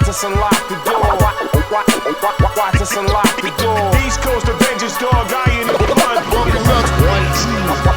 us unlock the door. Watch us unlock the door. East Coast Avengers, dog, I in the blood.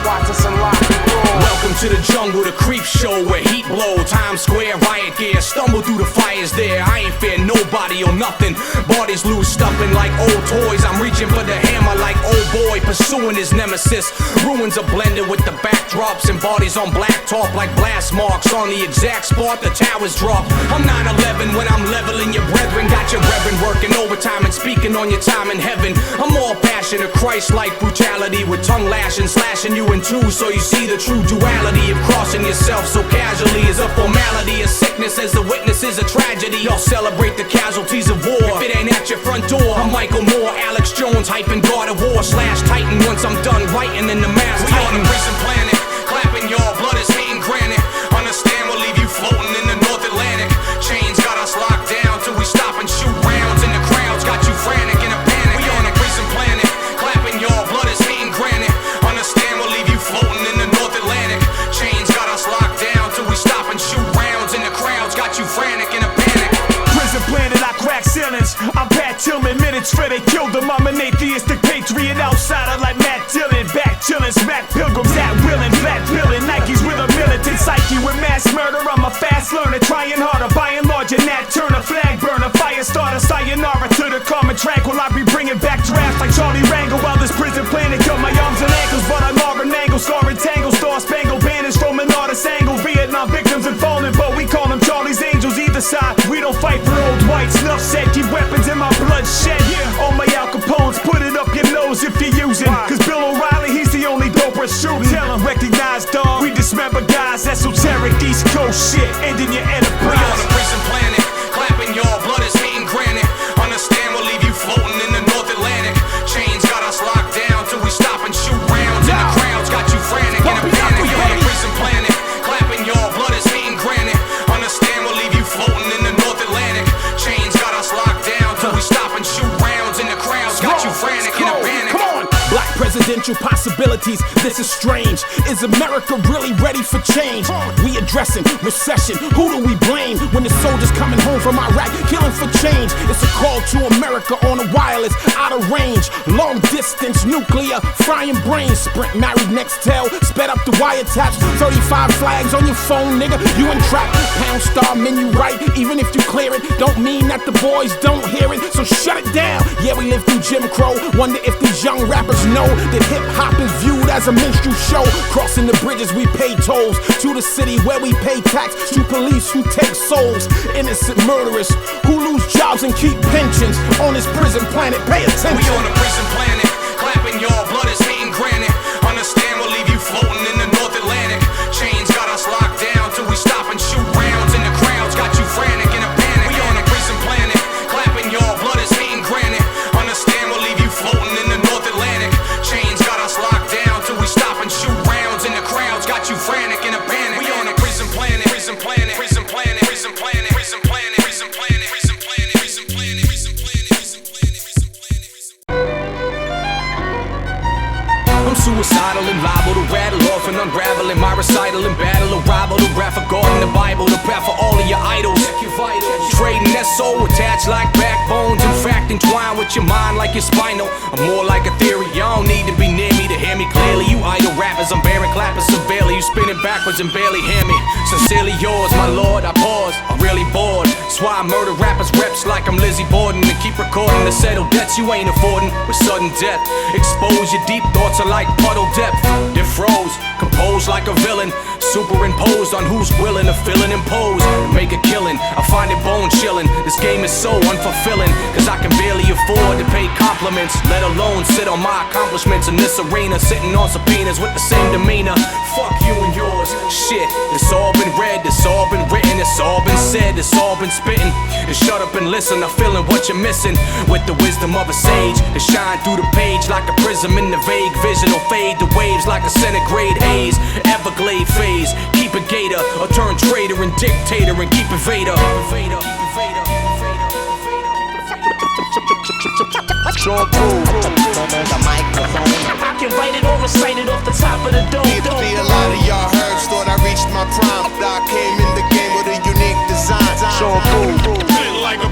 Watch us unlock the door. Welcome to the jungle, the creep show where heat blow. Times Square, riot gear, stumble through the fires there. I ain't fear nobody or nothing. Bodies loose, stuffing like old toys. I'm reaching for the hammer like old boy, pursuing his nemesis. Ruins are blended with the backdrops and bodies on blacktop like blast marks. On the exact spot the towers drop. I'm 9/11 when I'm leveling your brethren. Got your reverend working overtime and speaking on your time in heaven. I'm more passionate, Christ-like brutality with tongue lashing, slashing you in two so you see the true duality of crossing yourself so casually is a formality. A sickness as the witness is a tragedy. Y'all celebrate the casualties of war. If it ain't at your front door, I'm Michael Moore, Alex Jones, hyping God of War / Titan. Once I'm done writing in the mass, we on a prison planet, clapping y'all, blood is hitting granite. Understand we'll leave you floating in the North Atlantic. Chains got us locked down till we stop and shoot rounds, and the crowds got you frantic in a panic. We on a prison planet, clapping y'all, blood is hitting granite. Understand we'll leave you floating in the North Atlantic. Chains got us locked down till we stop and shoot rounds, and the crowds got you frantic in a panic. Prison planet, I crack ceilings. I'm Pat Tillman, minutes for they killed him. I'm an atheistic patriot outsider like Matt Dillon. Back chillin', smack pilgrims at willin'. Black pillin', Nikes with a militant psyche. With mass murder, I'm a fast learner. Trying harder, by and large, and Nat Turner. Flag burner, fire starter, sayonara to the calm and tranquil. I be bringing back drafts like Charlie Rangel. While this prison planet cut my arms and ankles, but I'm an angle, scarring tangle, star spangled banners from an artist angle. Vietnam victims and fallen, but we call them Charlie's Angels. Either side, we don't fight for old whites. Enough said, keep weapons in my bloodshed. All my Al Capones, put it up your nose if you're using. Cause Bill O'Reilly, he's the only dope we're shooting. Tell him, recognize, dog, we dismember guys. Esoteric East Coast shit, ending your enterprise. We on a prison planet, clapping y'all, blood is hitting granite. Understand we'll leave you floating in the North Atlantic. Chains got us locked down till we stop and shoot rounds, and the crowds got you frantic in a panic. We on a prison planet, clapping y'all, blood is hitting granite. Understand we'll leave you floating in the North Atlantic. Chains got us locked down till we stop and shoot rounds, and the crowds got you frantic in a panic. Black presidential possibilities, this is strange. Is America really ready for change? We addressing recession, who do we blame? When the soldiers coming home from Iraq, killing for change. It's a call to America on a wireless, out of range. Long distance, nuclear, frying brains. Sprint married Nextel, sped up the wiretaps. 35 flags on your phone, nigga, you in trap. Pound star menu right, even if you clear it. Don't mean that the boys don't hear it, so shut it down. Yeah, we live through Jim Crow. Wonder if these young rappers know that hip-hop is viewed as a minstrel show. Crossing the bridges, we pay tolls. To the city where we pay tax. To police who take souls. Innocent murderers who lose jobs and keep pensions. On this prison planet, pay attention. We on a prison planet, clapping y'all, blood is hitting granite. Understand we'll leave you floating in the North Atlantic. Chains got us locked down till we stop and shoot rounds, and the crowds got you frantic in a panic. We on a prison planet, clapping y'all, blood is hitting granite. Understand we'll leave you floating in the North Atlantic. Chains got us locked down till we stop and shoot rounds, and the crowds got you frantic in a panic. We on a prison planet, prison planet, prison planet, prison planet, prison planet, prison planet, prison planet, prison planet, prison planet, prison planet, prison planet. I'm suicidal and liable to rattle off and unravel in my recital and battle a rival to rap for God in the Bible, to rap for all of your idols. Trading that soul attached like backbones. In fact, entwined with your mind like your spinal. I'm more like a theory, you don't need to be near me to hear me clearly. You idle rappers, I'm bearing clappers severely. You spinning backwards and barely hear me. Sincerely yours, my lord, I pause, I'm really bored. That's why I murder rappers reps like I'm Lizzie Borden. And keep recording to settle debts you ain't affording with sudden death. Expose your deep thoughts are like puddle depth. They're froze, composed like a villain. Superimposed on who's willing to fill and impose. Make a killing, I find it bone chilling. This game is so unfulfilling, cause I can barely afford to pay compliments, let alone sit on my accomplishments in this arena. Sitting on subpoenas with the same demeanor. Fuck you and yours, shit. It's all been read, it's all been written, it's all been said, it's all been spitting. And shut up and listen, I'm feeling what you're missing. With the wisdom of a sage, to shine through the page like a prism in the vague vision. Or fade the waves like a centigrade haze. Everglade phase, keep a gator, or turn traitor and dictator and keep it Vader. The microphone. I can write it or recite it off the top of the dome. Be a lot of y'all herbs thought I reached my prime. I came in the game with a unique design. Feeling like a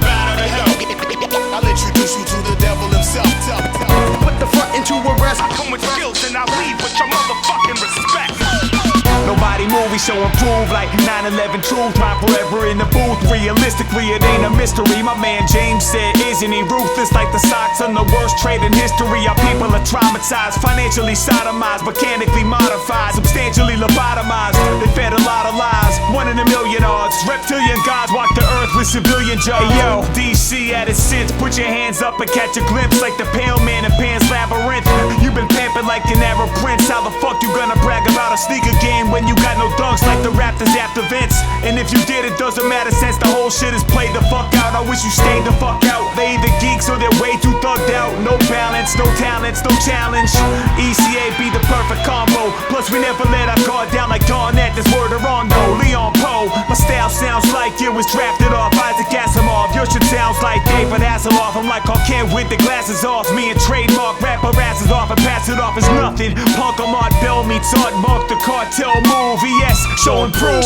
we show improve like 9/11 truth. Mine forever in the booth. Realistically, it ain't a mystery. My man James said, isn't he ruthless? Like the Sox on the worst trade in history. Our people are traumatized, financially sodomized, mechanically modified, substantially lobotomized. They fed a lot of lies, 1 in a million odds. Reptilian gods walk the earth with civilian jobs. Hey yo, DC at its sense. Put your hands up and catch a glimpse like the pale man in Pan's Labyrinth. You've been pampered like an Arab prince. How the fuck you gonna brag about a sneaker game when you got no dunks like the Raptors after Vince? And if you did, it doesn't matter since the whole shit is played the fuck out. I wish you stayed the fuck out. They either geeks or they're way too thugged out. No balance, no talents, no challenge. ECA be the perfect combo. Plus we never let our guard down like Garnett. This word around though, Leon Poe. My style sounds like it was drafted off Isaac Asimov. Your shit sounds like David Hasselhoff. I'm like Ken with the glasses off. Me and trademark rapper asses off and pass it off as nothing. Punk Ahmad Bell meets Art Mark the cartel move. Yes, show and prove.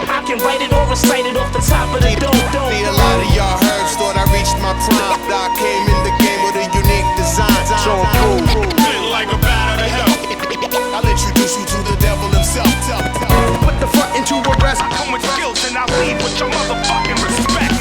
I can write it or recite it off the top of the dome. See, a lot of y'all herbs thought I reached my prime. I came in the game with a unique design. Show and prove. Like a bat out of hell. I'll introduce you to the devil himself. Put the front into arrest. Come with skills and I'll leave with your motherfucking respect.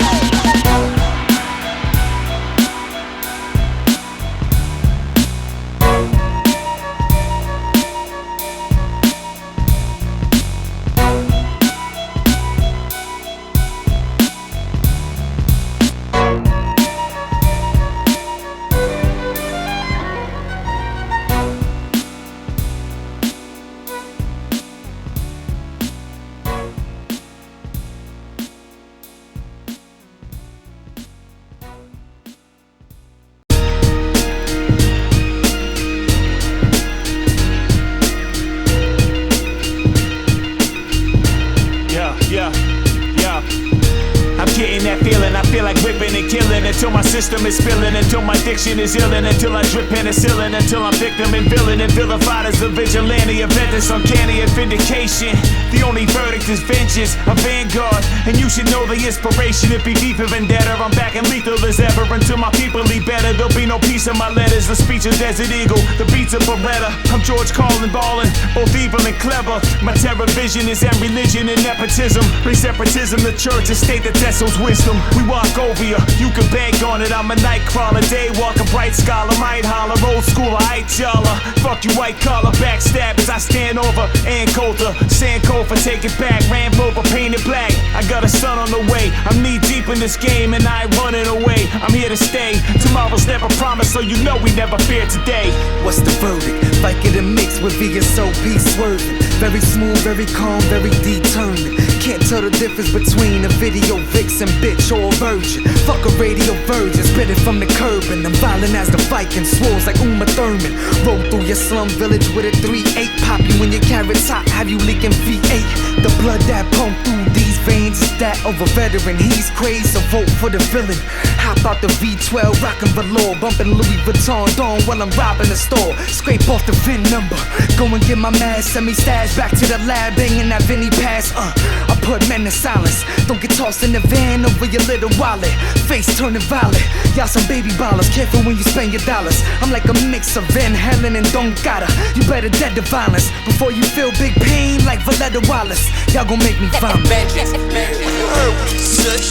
Until my system is spilling, until my diction is illin', until I drip penicillin, until I'm victim and villain and vilified as a vigilante, a vengeance, uncanny and vindication. The only verdict is vengeance, a vanguard, and you should know the inspiration. It be deep and vendetta. I'm back and lethal as ever until my people leave better. There'll be no peace in my letters. The speech of Desert Eagle, the beats of Beretta. I'm George Carlin ballin', both evil and clever. My terror vision is in religion and nepotism. Bring separatism, the church, a state that tests wisdom. We walk over you can bank on it. I'm a night crawler, day walker, bright scholar, might holler, old schooler, I y'all. Fuck you, white collar, backstabbers. I stand over and Coulter, Sankofa, take it back, Ram Rover, painted black. I got a son on the way. I'm knee deep in this game and I ain't running away. I'm here to stay. Tomorrow's never promised, so you know we never fear today. What's the verdict? Like it a mix with VSOP swerving. Very smooth, very calm, very determined. Can't tell the difference between a video vixen bitch or a virgin. Fuck a radio virgin, spitting from the curb, and I'm violent as the Viking, swords like Uma Thurman. Roll through your slum village with a 3-8, pop you when your carrots hot, have you leaking V8. The blood that pump through these veins is that of a veteran. He's crazy, so vote for the villain. Hop out the V12, rockin' velour, bumping Louis Vuitton Dawn while I'm robbing the store. Scrape off the VIN number, go and get my mask, send me stash back to the lab, banging that Vinny pass. I put men in silence, don't get tossed in the van over your little wallet. Face turning violet, y'all some baby ballers, careful when you spend your dollars. I'm like a mix of Van Halen and Don't Gotta. You better dead the violence before you feel big pain like Valletta Wallace. Y'all gon' make me vomit.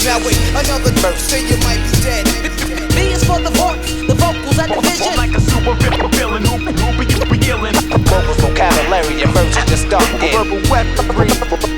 Now wait, another verse, say you might be dead. B is for the voice, the vocals and the vision. Like a super villain, who be yelling. Vocals, vocabulary, and merging just started. Verbal weaponry,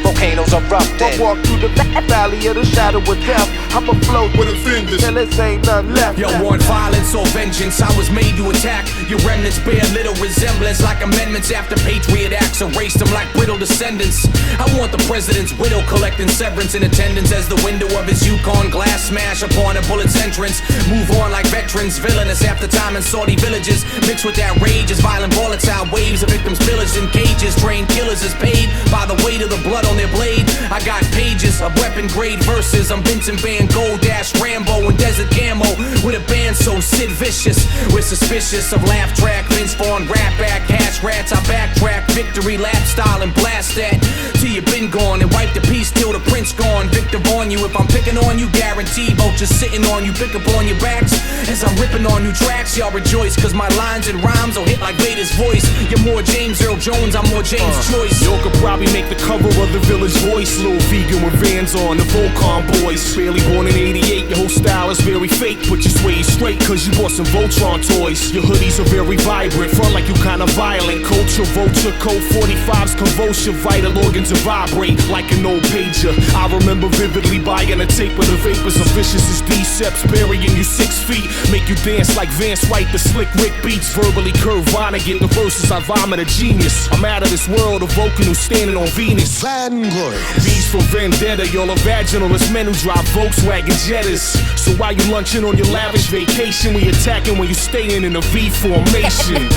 Volcanoes erupted. I walk through the valley of the shadow of death. I'm afloat with offenders, till there ain't none left. Yo, want violence or vengeance? I was made to attack. Your remnants bear little resemblance, like amendments after Patriot Acts erased them like brittle descendants. I want the president's widow collecting severance in attendance as the window of his Yukon glass smash upon a bullet's entrance. Move on like veterans, villainous after time in Saudi villages. Mixed with that rage is violent volatile waves of victims pillaged in cages. Trained killers is paid by the weight of the blood on their blade. I got pages of weapon grade verses. I'm Vincent Van Gogh, Dash Rambo, and Desert Camo with a band so Sid Vicious. We're suspicious of laugh track, Vince Vaughn rap act, hash rats, I backtrack, victory lap style and blast that till you been gone and wipe the piece till the print's gone. Victor on you, if I'm picking on you, guarantee vultures sitting on you, pick up on your backs as I'm ripping on new tracks. Y'all rejoice, cause my lines and rhymes will hit like Vader's voice. You're more James Earl Jones, I'm more James Joyce. Yo could probably make the cover of the Village Voice. Lil Vegan with Vans on, the Volcom boys. Barely born in 88, your whole style is very fake, but you sway straight cause you bought some Voltron toys. Your hoodies are very vibrant, front like you kinda violent. Culture, vulture, code 45's convulsion, vital organs to vibrate like an old pager. I remember vividly buying a tape with the vapors of vicious as D-Seps, burying you 6 feet. Make you dance like Vance White, the slick Rick beats. Verbally curve Vonnegut, the verses I vomit a genius. I'm out of this world, a Vulcan who's standing on Venus. Beats from Vendetta, y'all are vaginalist men who drive Volkswagen Jettas. So while you lunching on your lavish vacation, we attacking when you staying in a V formation.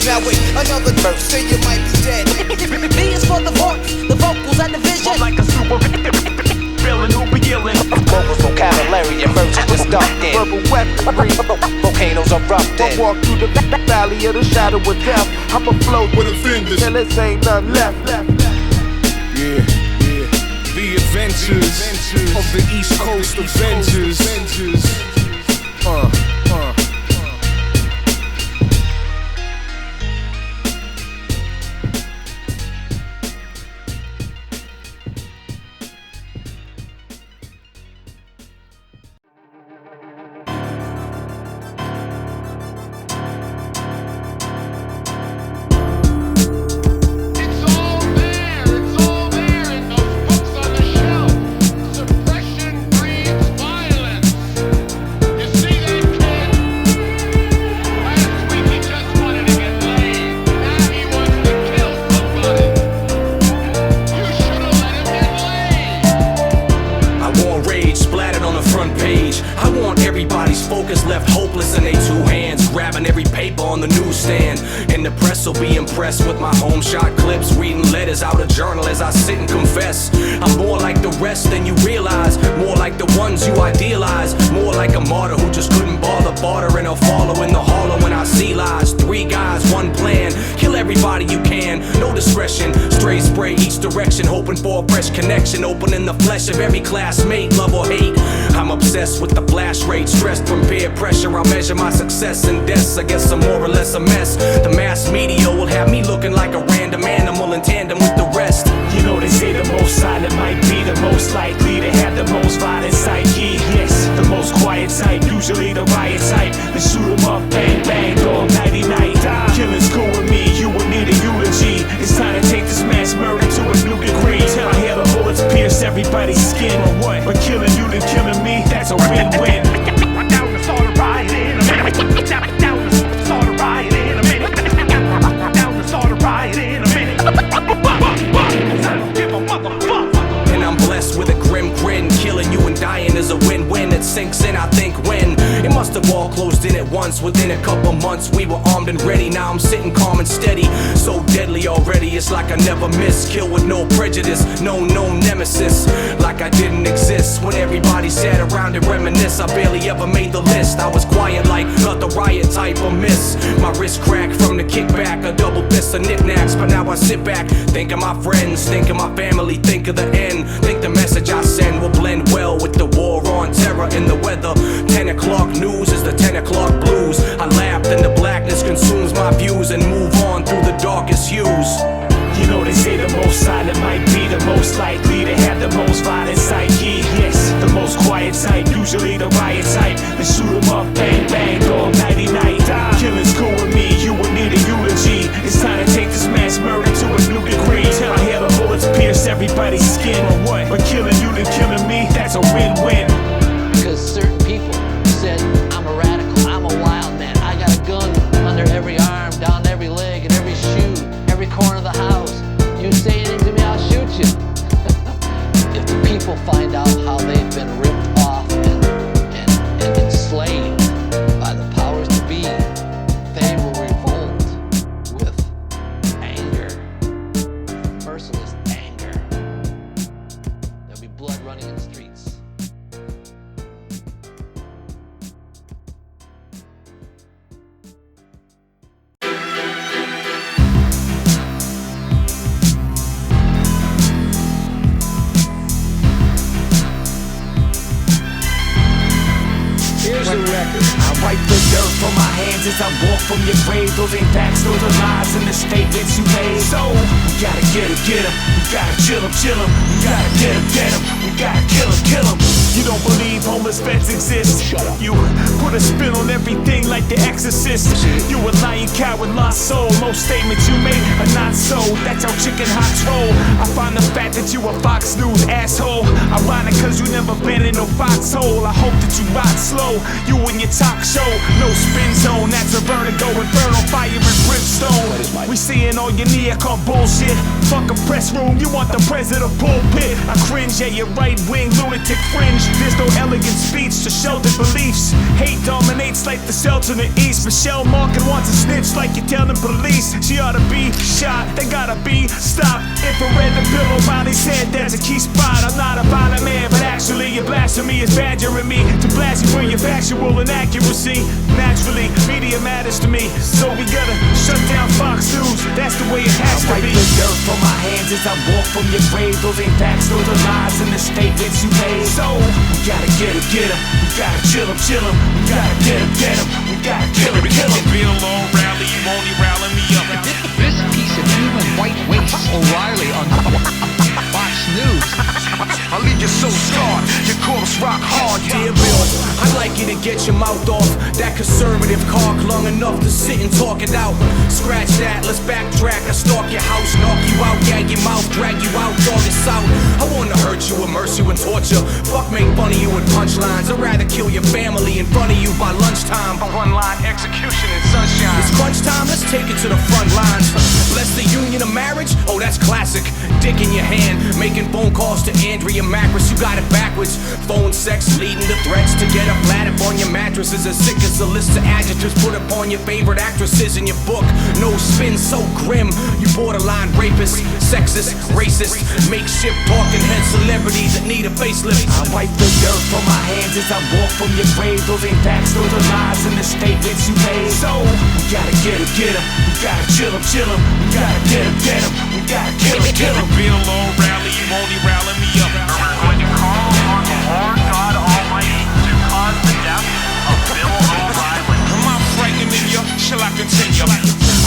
Now wait, another verse, say you might be dead. B is for the vocals and the vision. I'm like a super villain who be yelling. Vocals, vocabulary, and verses just dumped in. Verbal weaponry. Volcanoes erupting. Walk through the valley of the shadow of death. I'ma float with offenders till there ain't none left. Yeah, yeah. The adventures of the East Coast Avengers. Focus left hopeless in they two hands, grabbing every paper on the newsstand. And the press will be impressed with my home shot clips, reading letters out of journal as I sit and confess. I'm more like the rest than you realize, more like the ones you idealize, more like a martyr who just couldn't bother bartering or follow in the hollow when I see lies. 3 guys, 1 plan, kill everybody you can, no discretion, stray spray each direction, hoping for a fresh connection, opening the flesh of every classmate, love or hate. I'm obsessed with the flash rate, stressed from peer pressure. I measure my success and deaths, I guess I'm more or less a mess. The mass media will have me looking like a random animal in tandem with the rest. You know they say the most silent might be the most likely to have the most violent psyche. Yes, the most quiet type, usually the riot type. Then shoot 'em up, bang bang, dog, nighty night. Killing's cool with me, you will need a eulogy. It's time to take this mass murder to a new degree. I hear the bullets pierce everybody's skin. But killing you than killing me, that's a win-win. Down to start a riot in a minute. Down to start a riot in a minute. Down to start a riot in a minute. I don't give a motherfucker. And I'm blessed with a grim grin. Killing you and dying is a win-win. It sinks in, I think, when it must have all closed in at once. Within a couple months we were armed and ready. Now I'm sitting calm and steady, so deadly already. It's like I never miss. Kill with no prejudice, no known nemesis. Like I didn't exist when everybody sat around and reminisce. I barely ever made the list. I was quiet like not the riot type of miss. My wrist cracked from the kickback, a double fist of knickknacks. But now I sit back, think of my friends, think of my family, think of the end. Think the message I send will blend well with the war on terror and the weather. 10 o'clock news is the 10 o'clock blues. I laughed and the blackness consumes my views and move on through the darkest hues. You know they say the most silent might be the most likely to have the most violent psyche. Yes, the most quiet type, usually the riot type. Then shoot 'em up, bang bang, dog, nighty night. Killing's cool with me, you will need a eulogy. It's time to take this mass murder to a new degree. I hear the bullets pierce everybody's skin. But killing you than killing me, that's a win-win. Because certain people said, I'm a radical, I'm a wild man, I got a gun my hands as I walk from your grave. Those ain't facts, those are lies and the statements you made. So, we gotta get 'em, we gotta chill 'em, we gotta get 'em, we gotta kill 'em. You don't believe homeless vets exist. You put a spin on everything like The Exorcist. You a lying coward, lost soul. Most statements you made are not so. That's how chicken hawks roll. I find the fact that you a Fox News asshole ironic, cause you never been in no foxhole. I hope that you rock slow, you and your talk show. No spin zone, that's a vertigo, infernal fire and brimstone. We seeing all your neocon bullshit. Fuck a press room, you want the president pulpit. I cringe at your right wing lunatic fringe. There's no elegant speech to shelter beliefs. Hate dominates like the Celph in the east. Michelle Markin wants a snitch like you're telling police. She ought to be shot, they gotta be stopped. Infrared the pillow around his head, that's a key spot. I'm not a violent man, but actually your blasphemy is badgering me to blast you for your factual inaccuracy. Naturally, media matters to me, so we gotta shut down Fox News. That's the way it has to be. I wipe the dirt from my hands as I walk from your grave. Those ain't facts, those are lies and the statements you made. So, we gotta get 'em, we gotta chill 'em, we gotta get 'em, we gotta kill 'em. Be a long rally, you only rally me up. This piece of human white waste, O'Reilly on Fox News. I'll leave you so scarred, your corpse rock hard. Dear Bill, I'd like you to get your mouth off that conservative cock long enough to sit and talk it out. Scratch that, let's backtrack. I stalk your house, knock you out, gag your mouth, drag you out, dog this out. I wanna hurt you, immerse you in torture. Fuck, make fun of you with punchlines. I'd rather kill your family in front of you by lunchtime. A one-line execution in sunshine. It's crunch time, let's take it to the front lines. Bless the union of marriage, oh that's classic. Dick in your hand, making phone calls to Andrea Macris, you got it backwards. Phone sex leading to threats to get a flat upon your mattresses. As sick as the list of adjectives put upon your favorite actresses in your book. No spin so grim, you borderline rapist, sexist, racist, makeshift talking head celebrities that need a facelift. I wipe the dirt from my hands as I walk from your grave. Those ain't facts, those are lies and the statements you made. So, we gotta get 'em, we gotta chill 'em, we gotta get 'em, we gotta kill 'em. Be a long rally, you only rally me up. When you call on the Lord God Almighty to cause the death of Bill O'Reilly. Am I frightening you? Shall I continue?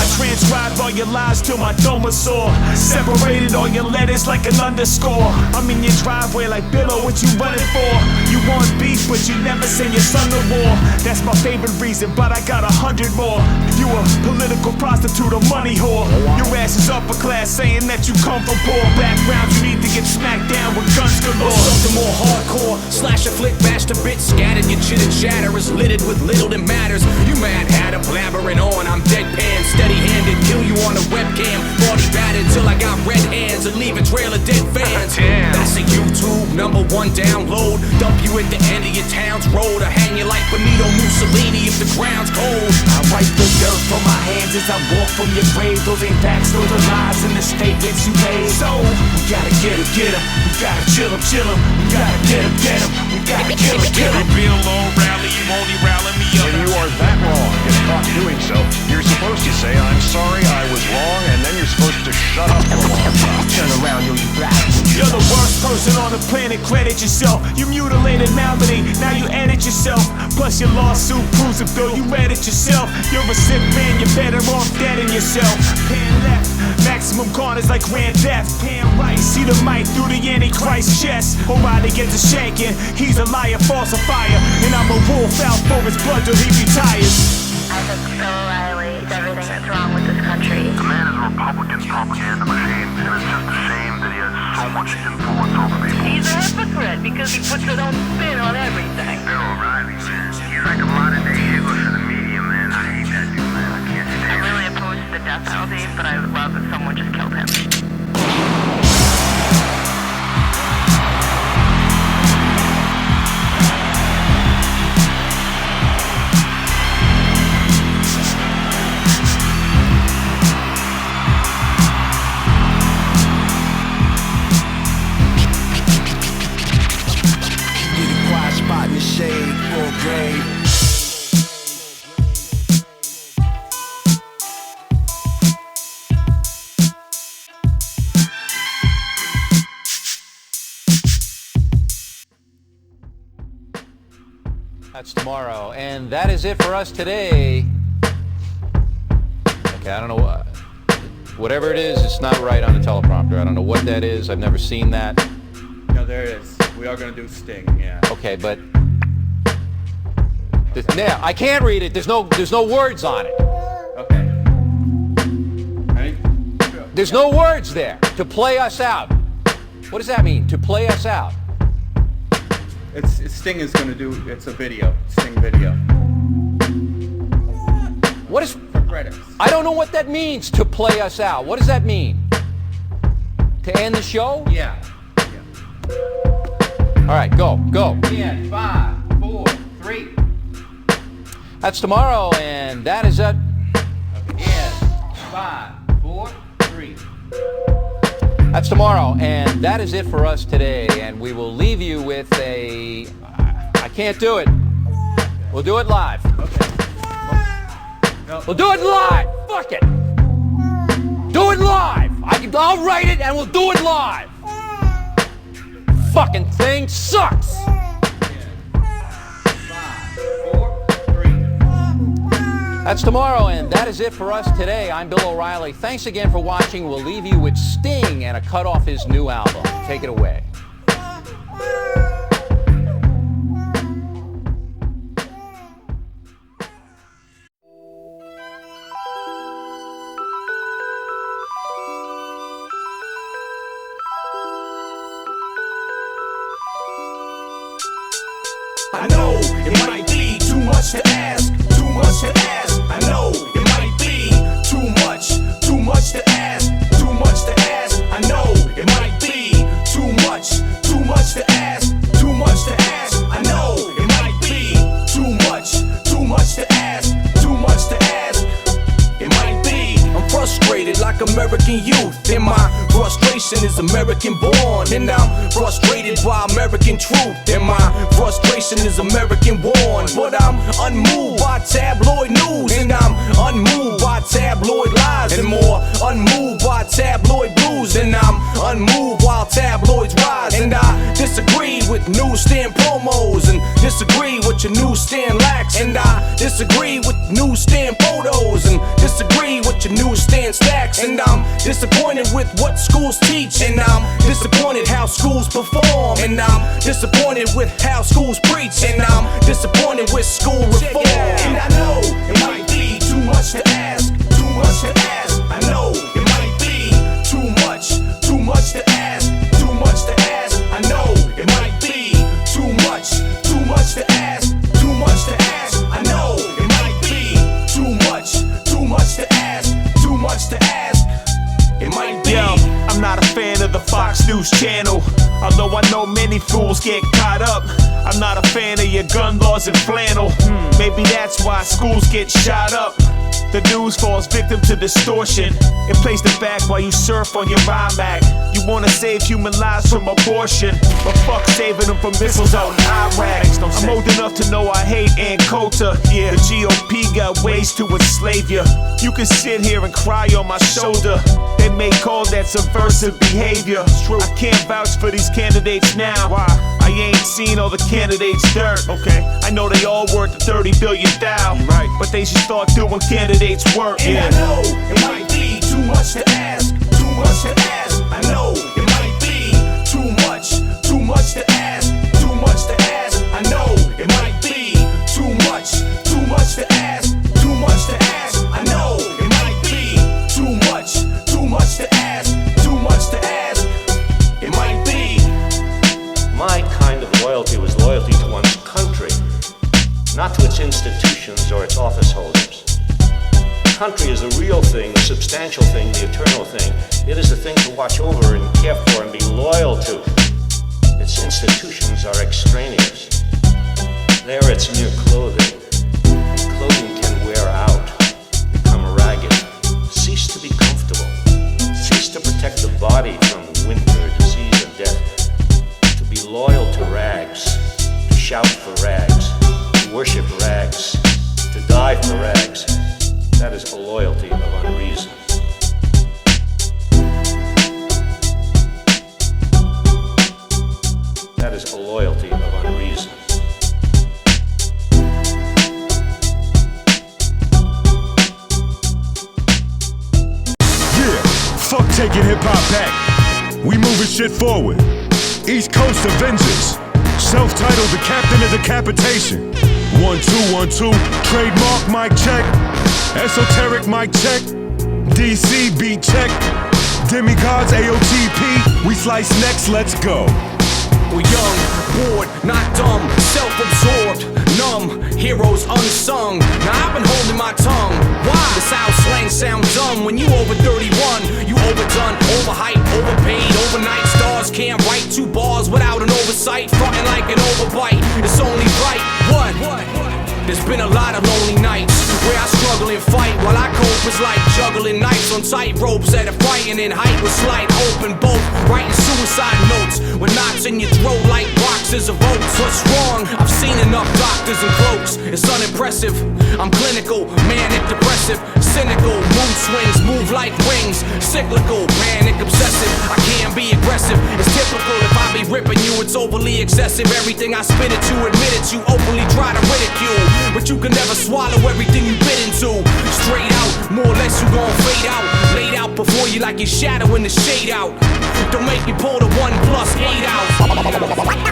I transcribed all your lies till my dome was sore. Separated all your letters like an underscore. I'm in your driveway like Billo, what you running for? You want beef, but you never send your son to war. That's my favorite reason, but I got 100 more. You a political prostitute, a money whore. Your ass is upper class, saying that you come from poor background. You need to get smacked down with guns galore. Something more hardcore, slash a flick, bash the bit, scattered. Your chitter chatter is littered with little that matters. You mad hatter, blabbering on, I'm deadpan, steady-handed, kill you on a webcam. Body battered till I got red hands and leave a trail of dead fans. That's a YouTube #1 download. Dump you at the end of your town's road, or hang you like Benito Mussolini if the ground's cold. I wipe the dirt from my hands as I walk from your grave. Those ain't facts, those are lies and the statements you made. So, we gotta get 'em, we gotta chill 'em, we gotta get 'em, we gotta kill 'em. Be a long rally, you only rally me up. When you are that wrong and caught doing so, you're supposed to say, I'm sorry, I was wrong, and then you're supposed to shut up for a long time. Turn around, you'll be back. You're the worst person on the planet, credit yourself. You mutilated Melody, now you edit yourself. Plus your lawsuit proves it, though you read it yourself. You're a sick man, you're better off dead in yourself. Pan left, maximum corners like grand theft. Pan right, see the mic through the Antichrist chest. O'Reilly gets a shanking, he's a liar, falsifier. And I'm a wolf out for his blood till he retires. I think Bill O'Reilly is everything that's wrong with this country. The man is a Republican propaganda machine, and it's just a shame that he has so much influence over people. He's a hypocrite because he puts his own spin on everything. Bill O'Reilly, man, he's like a modern-day Hitler for the media, man. I hate that dude, man. I can't stand I'm really opposed to the death penalty, but I would love if someone just killed him. Spot in the shade, full grade. That's tomorrow. And that is it for us today. Okay, I don't know what. Whatever it is, it's not right on the teleprompter. I don't know what that is. I've never seen that. No, there it is. We are going to do Sting, yeah. Okay, but yeah, I can't read it. There's no words on it. Okay. Ready? There's no words there. To play us out. What does that mean? To play us out. Sting is going to do. It's a video. Sting video. What is? For credits. I don't know what that means. To play us out. What does that mean? To end the show? Yeah. All right, go. Yeah. 5, 4, 3. That's tomorrow, and that is it. Yeah. 5, 4, 3. That's tomorrow, and that is it for us today. And we will leave you with a. I can't do it. We'll do it live. Okay. No. We'll do it live. Fuck it. Do it live. I'll write it, and we'll do it live. Fucking thing sucks. 5, 4, 3. That's tomorrow, and that is it for us today. I'm Bill O'Reilly. Thanks again for watching. We'll leave you with Sting and a cut off his new album. Take it away. I know it might be too much to ask, too much to ask. I know it might be too much to ask, too much to ask. I know it might be too much to ask, too much to ask. I know it might be too much to ask, too much to ask. It might be. I'm frustrated like American youth, and my frustration is American born, and I'm frustrated by American truth, and my frustration is American born. But I'm unmoved by tabloid news, and I'm unmoved by tabloid lies, and more unmoved by tabloid blues, and I'm unmoved while tabloids rise. And I disagree with newsstand promos, and disagree with your newsstand lacks, and I disagree with newsstand photos, and disagree with your newsstand stacks. And I'm disappointed with what schools teach, and I'm disappointed how schools perform, and I'm disappointed with how schools preach, and I'm disappointed with school reform. And I know it might be too much to ask, too much to ask. I know it might be too much to ask, too much to ask. I know it might be too much to ask, too much to ask. I know it might be too much to ask, too much to ask. It might be. Yo, I'm not a fan of the Fox News channel, although I know many fools get caught up. I'm not a fan of your gun laws and flannel. Maybe that's why schools get shot up. The news falls victim to distortion. It plays the back while you surf on your iMac. You wanna save human lives from abortion, but fuck saving them from missiles out in Iraq. I'm old enough to know I hate Ankota. Yeah, the GOP got ways to enslave you. You can sit here and cry on my shoulder. They may call that subversive behavior. I can't vouch for these candidates now. Why? I ain't seen all the candidates' dirt. Okay, I know they all worth the 30 billion thou. Right, but they should start doing candidates' work. And I know it might be too much to ask, too much to ask. I know it might be too much to ask, too much to ask. I know it might be too much to ask, too much to ask. I know it might be too much to ask, too much to ask. It might be. My kind of loyalty was loyalty to one's country, not to its institutions or its office holders. Country is the real thing, the substantial thing, the eternal thing. It is the thing to watch over and care for and be loyal to. Its institutions are extraneous. They are its mere clothing. And clothing can wear out, become ragged, cease to be comfortable, cease to protect the body from winter, disease, and death. To be loyal to rags, to shout for rags, to worship rags, to die for rags. That is a loyalty of unreason. That is a loyalty of unreason. Fuck taking hip-hop back. We moving shit forward. East Coast Avengers. Self-titled the captain of decapitation. 1, 2, 1, 2. Trademark mic check. Esoteric mic check. DC beat check. Demigods AOTP. We slice next, let's go. We're young, bored, not dumb, self-absorbed, numb, heroes unsung. Now I've been holding my tongue. Why? This how slang sounds dumb when you over 31. You overdone, overhyped, overpaid, overnight stars can't write 2 bars without an oversight. Frontin' like an overbite. It's only right. What? There's been a lot of lonely nights where I struggle and fight while I cope. It's like juggling knives on tight ropes at a fighting in height with slight open both. Writing suicide notes with knots in your throat like boxes of oats. What's wrong? I've seen enough doctors and cloaks. It's unimpressive. I'm clinical, manic, depressive, cynical. Mood swings, move like wings. Cyclical, panic, obsessive. I can't be aggressive. It's typical if I be ripping you. It's overly excessive. Everything I spit at you, admit it. You openly try to ridicule, but you can never swallow everything you bit into. Straight out, more or less you gon' fade out. Laid out before you like your shadow in the shade out. Don't make me pull the 1 + 8 out.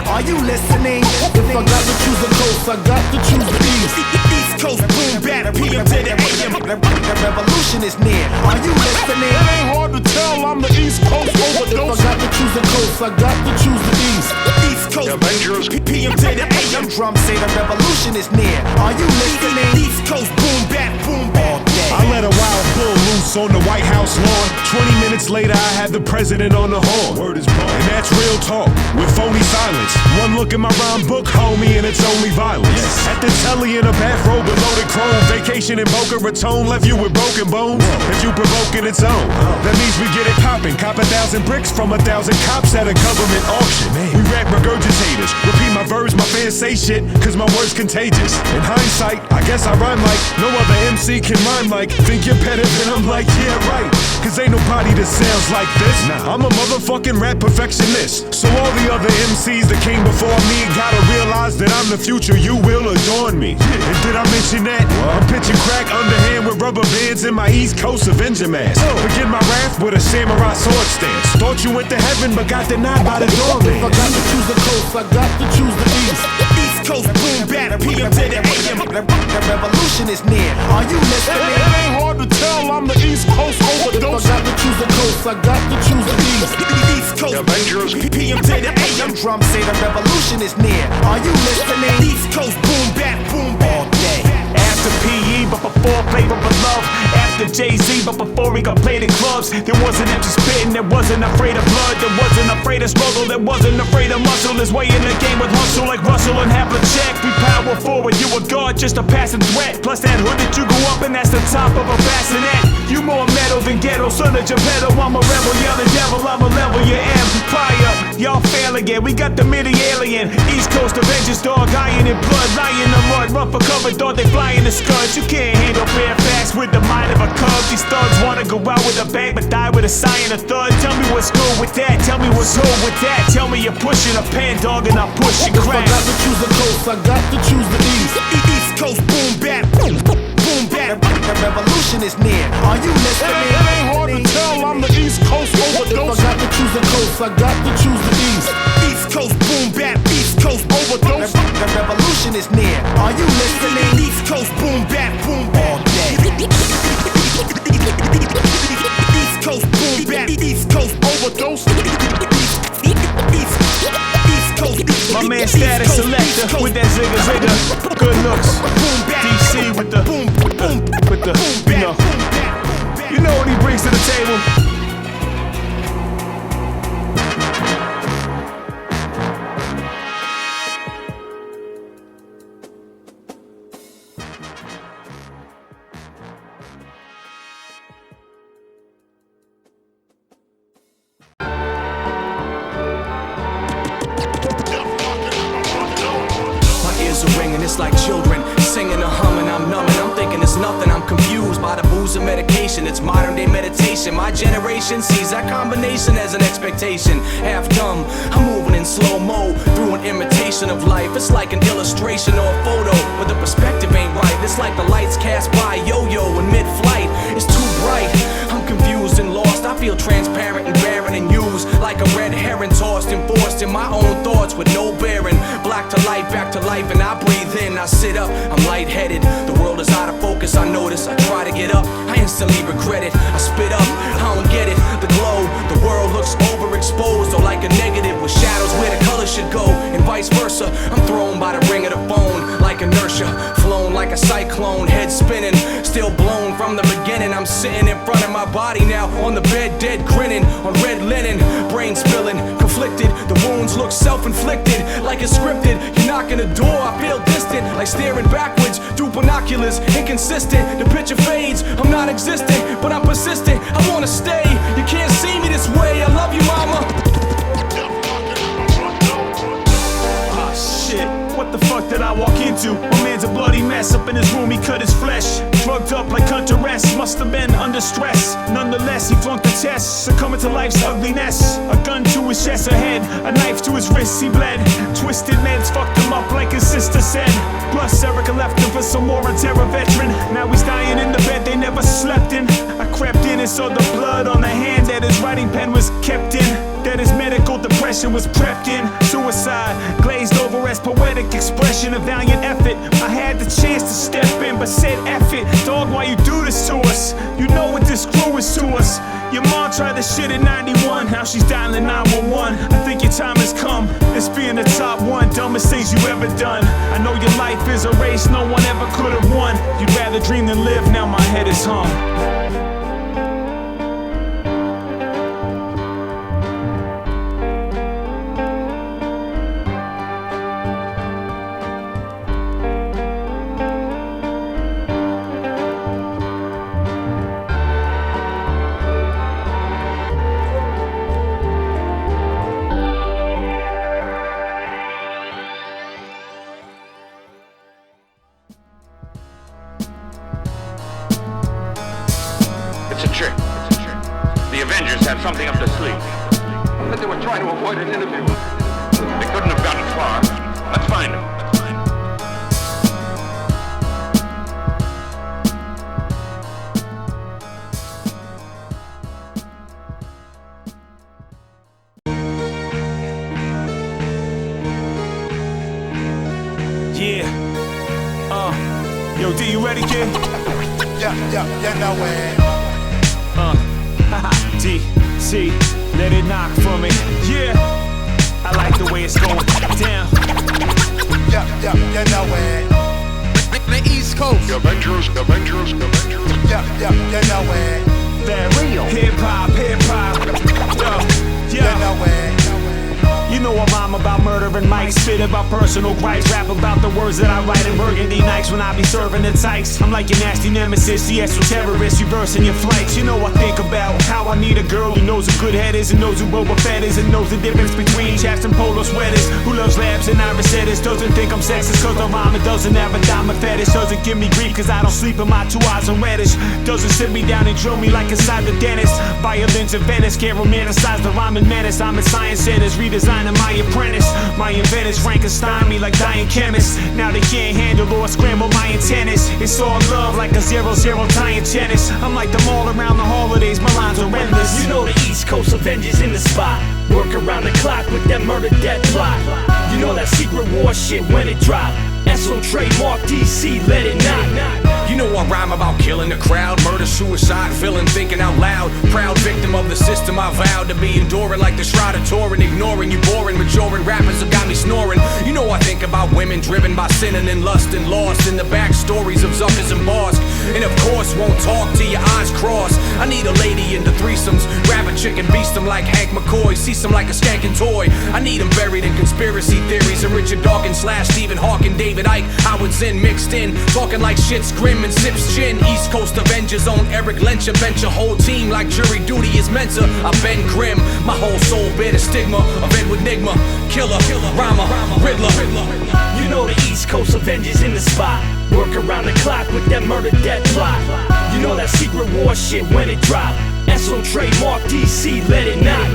Are you listening? If I got to choose a coast, I got to choose the east. East Coast boom bap, PM to the AM. The revolution is near. Are you listening? It ain't hard to tell, I'm the East Coast Overdose. If I got to choose a coast, I got to choose the east. East Coast Avengers PM to the AM. Drums say the revolution is near. Are you listening? East Coast boom bap, boom bap. I let a wild bull loose on the White House lawn. 20 minutes later, I had the president on the horn. Word is born. And that's real talk with phony silence. One look at my rhyme book, homie, and it's only violence. Yes. At the telly in a bathrobe with loaded chrome. Vacation in Boca Raton left you with broken bones. Whoa. If you provoking its own, that means we get it popping. Cop 1,000 bricks from 1,000 cops at a government auction. Man. We rap regurgitators. Repeat my verbs, my fans say shit, cause my word's contagious. In hindsight, I guess I rhyme like no other MC can rhyme like. Think you're better than I'm like, yeah, right. Cause ain't nobody that sounds like this. Nah. I'm a motherfucking rap perfectionist. So all the other MCs that came before me gotta realize that I'm the future, you will adorn me. And did I mention that? I'm pitching crack underhand with rubber bands in my East Coast Avenger mask. Begin my wrath with a samurai sword stance. Thought you went to heaven but got denied by the doorman. If I got to choose a coast, I got to choose the east. East Coast boom bap, PM to the AM. The revolution is near. Are you listening? It ain't hard to tell, I'm the East Coast Overdose. If I got to choose a coast, I got to choose the east. East Coast Avengers PM to the AM. Drums say the revolution is near. Are you listening? East Coast boom bap, boom bap. All day. After PE, but before Flavor of Love. After Jay-Z, but before he got played in clubs. There wasn't empty spitting, that wasn't afraid of blood. That wasn't afraid of struggle, that wasn't afraid of muscle. His way in the game with hustle like Russell and half a check. We power forward, you a guard, just a passing threat. Plus that hood that you grew up in, that's the top of a bassinet. You more metal than ghetto, son of Geppetto. I'm a rebel, yelling devil, I'm a level you empire. Y'all fail again, we got the midi alien. East Coast Avengers, dog, iron and blood. Lying in the mud, run for cover, thought they fly in the scuds. You can't handle bare facts with the mind of a cub. These thugs wanna go out with a bang, but die with a sigh and a thud. Tell me what's good with that, tell me what's good with that. Tell me you're pushing a pan, dog, and I'm pushing crack. If I got to choose a coast, I got to choose the east. East Coast boom bap, boom bap. The revolution is near. Are you listening? It ain't hard to tell, I'm the East Coast Overdose. If I got to choose a coast, I got to choose the east. East Coast boom bap, East Coast Overdose. The revolution is near. Are you listening? East Coast boom bap, boom bap. All day. East Coast boom bap, East Coast Overdose. East Coast. My man Statik Selektah with that zigga zigga. Good looks. DC with the you know what he brings to the table. It's like children singing and humming. I'm numbing, I'm thinking it's nothing. I'm confused by the booze and medication. It's modern day meditation. My generation sees that combination as an expectation. Half dumb, I'm moving in slow-mo through an imitation of life. It's like an illustration or a photo, but the perspective ain't right. It's like the lights cast by yo-yo in mid-flight. It's too bright, I'm confused and lost. I feel light back to life and I breathe in, I sit up, I'm lightheaded. The world is out of focus, I notice. I try to get up, I instantly regret it. I spit up, I don't get it. The glow, the world looks overexposed or like a negative with shadows where the color should go, and vice versa. I'm thrown by the ring of the phone like inertia, flown like a cyclone, head spinning, still blown from the beginning. I'm sitting in front of my body now on the bed, dead grinning on red linen, brain spilling, conflicted. The wounds look self-inflicted, like it's scripted. You knock on the door, I feel distant, like staring backwards through binoculars. Inconsistent, the picture fades. I'm not existent, but I'm persistent. I wanna stay. You can't see me this way. I love you, mama. Ah, shit. What the fuck did I walk into? My man's a bloody mess. Up in his room, he cut his flesh. Drugged up like under arrest. Must have been under stress. Nonetheless, he flunked the test, succumbing to life's ugliness. A gun to his chest, a head, a knife to his wrist, he bled. Twisted meds fucked him up like his sister said. Plus, Erica left him for some more on terror veteran. Now he's dying in the bed they never slept in. I crept in and saw the blood on the hand that his writing pen was kept in, that his medical depression was prepped in. Suicide, glazed over as poetic expression of valiant effort. I had the chance to step in, but said F it. Dog, why you do this to us? You know what this crew is to us. Your mom tried this shit in 91, now she's dialing 911. I think your time has come. It's being the top one, dumbest things you ever done. I know your life is a race no one ever could have won. You'd rather dream than live, now my head is hung. It's a trick. The Avengers have something up their sleeve. But they were trying to avoid an interview. They couldn't have gotten far. Let's find them. Yeah. Yo, D, you ready, kid? Yeah, you know it. Haha, D, C, let it knock for me. Yeah, I like the way it's going down. Yeah, you know it. The East Coast. Avengers. Yeah, you know it. That real hip-hop. Yo, You know it. You know I rhyme about murder and mics, spit about personal gripes, rap about the words that I write in burgundy nights when I be serving the tykes. I'm like your nasty nemesis, the extraterrorist, reversing your flights. You know I think about how I need a girl who knows who good head is and knows who Boba Fett is and knows the difference between chaps and polo sweaters, who loves labs and irisettes, doesn't think I'm sexist cause the rhyme, it doesn't have a dime fetish, doesn't give me grief cause I don't sleep and my 2 eyes are reddish, doesn't sit me down and drill me like inside the dentist. Violins in Venice, can't romanticize the rhyming menace. I'm in science centers, redesigning my apprentice. My inventors Frankenstein me like dying chemists. Now they can't handle or scramble my antennas. It's all love like a 0-0 tying tennis. I'm like them all around the holidays, my lines are endless. You know the East Coast Avengers in the spot. Work around the clock with that murder death plot. You know that secret war shit when it drop. SO trademark DC, let it knock. You know I rhyme about killing the crowd, murder, suicide, villain, thinking out loud. Proud victim of the system, I vowed to be enduring like the Shroud of Turin, ignoring you boring, maturing rappers have got me snoring. You know I think about women driven by sinning and lust and lost in the backstories of Zuckers and Bosk. And of course won't talk till your eyes cross. I need a lady into threesomes, grab a chick and beast them like Hank McCoy, see some like a skanking toy. I need them buried in conspiracy theories of Richard Dawkins / Stephen Hawking, David Icke, Howard Zinn mixed in, talking like shit's grim and sips gin. East Coast Avengers on Eric Lynch, a bench a whole team like jury duty is meant to. I've been grim, my whole soul bear the stigma of Edward Nigma, killer, rhymer, Riddler. You know the East Coast Avengers in the spot. Work around the clock with that murder death plot. You know that secret war shit when it drop. SO trademark DC, let it knock.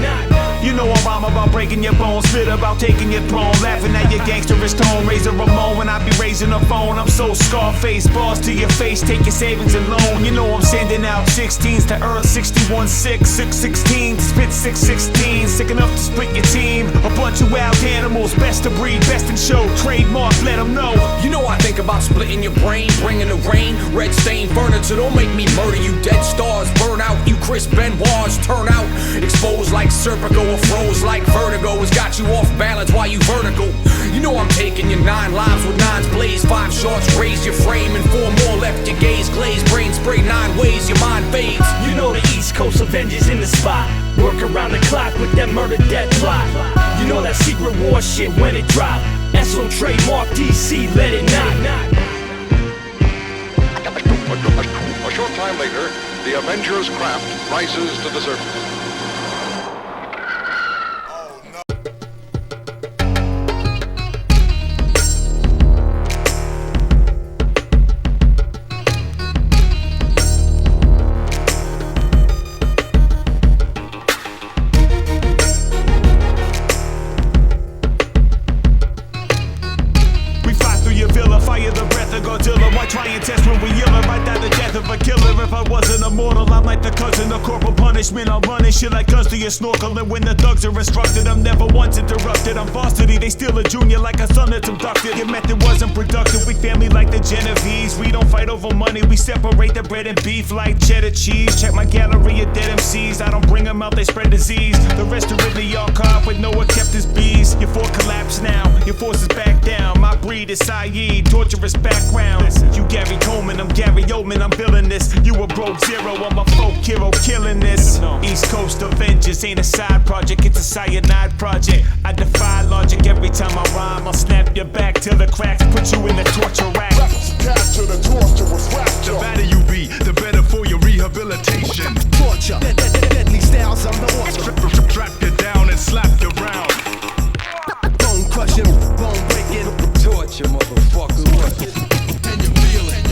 You know I rhyme about breaking your bones, spit about taking your throne, laughing at your gangsterist tone, raising Ramon when I be raising a phone. I'm so Scarface, boss to your face, take your savings and loan. You know I'm sending out 16s to Earth, 61 6, 616, spit 616, sick enough to split your team. A bunch of wild animals, best to breed, best in show, trademark, let them know. You know I think about splitting your brain, bringing the rain, red stain furniture, don't make me murder you. Dead stars burn out, you Chris Benoit's turn out, exposed like Serpico or froze like vertigo. It's got you off balance while you vertical. You know I'm taking your 9 lives with 9s blaze, 5 shots raise your frame and 4 more left your gaze glaze, brain spray 9 ways your mind fades. You know the East Coast Avengers in the spot, work around the clock with that murder death plot. You know that secret war shit when it drop, SO trademark DC, let it knock. A short time later, the Avengers craft rises to the surface. Fire the breath of Godzilla. Why try and test when we yell it? Right down the death of a killer. If I wasn't immortal, I'm like the cousin of corporal punishment. I'm running shit like custody or snorkeling. When the thugs are instructed, I'm never once interrupted. I'm varsity, they still a junior like a son that's abducted. Your method wasn't productive. We family like the Genovese. We don't fight over money. We separate the bread and beef like cheddar cheese. Check my gallery of dead MCs. I don't bring them out, they spread disease. The rest are in the archive with Noah kept his bees. Your fort collapse now, your forces back down. My breed is Saeed, torturous background. You Gary Coleman, I'm Gary Oldman, I'm feeling this. You a broke zero, I'm a folk hero killing this. East Coast Avengers ain't a side project, it's a cyanide project. I defy logic every time I rhyme. I'll snap your back till the cracks put you in the torture rack. Capture the torturous rapture. The better you be, the better for your rehabilitation. Torture, deadly styles, I'm the author. Trap you down and slap you round. Bone crushing, bone breaking. Torture, motherfucker. What? Can you feel it?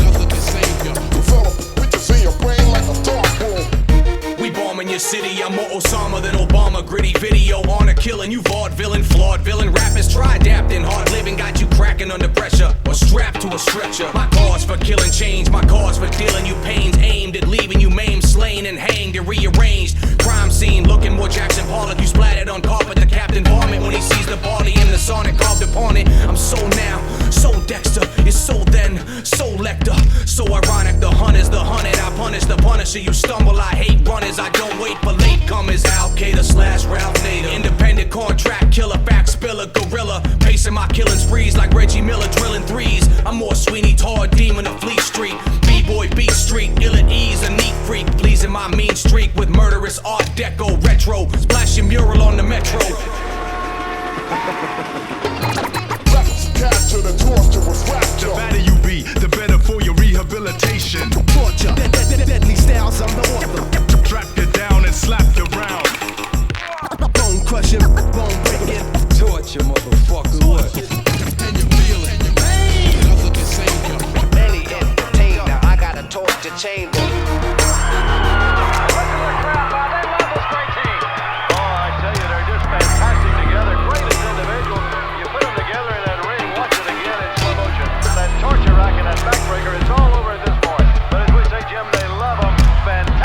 Nothing to save you. Develop pictures in your brain like a dartboard. We bombing your city, I'm more Osama than Obama. Gritty video, honor killing, you vaudevillain, flawed villain. Rappers try adapting, hard living, got you cracking under pressure. Or strapped to a stretcher. My cause for killing change, my cause for dealing you pains. Aimed at leaving you maimed, slain and hanged and rearranged. Crime scene looking more Jackson Pollock. You splattered on carpet, the captain vomit when he sees the body in the sonic carved upon it. I'm so now, so Dexter, it's so then, so Lecter. So ironic, the hunter's the hunted. I punish the punisher, you stumble, I hate runners. I don't wait for latecomers. Al Qaeda / Ralph Nader. Independent contract killer, fact spiller, gorilla. Pacing my killing sprees like Reggie Miller drilling threes. I'm more Sweeney Todd, demon of Fleet Street. B-boy, Beat Street, ill at ease, a neat freak. Pleasing my mean streak with murderous art deco retro. Splashing mural on the metro. Capture the torturous rapture. The better you be, the better for your rehabilitation. Torture, deadly styles, I'm the author. Trap you down and slap you round. Bone crushing, bone breaking. Torture, motherfucker. What? Can you feel it? Nothing to save you. Any entertainer, I got a torture chamber. Torture rack and that backbreaker, it's all over at this point. But as we say, Jim, they love them. Fantastic.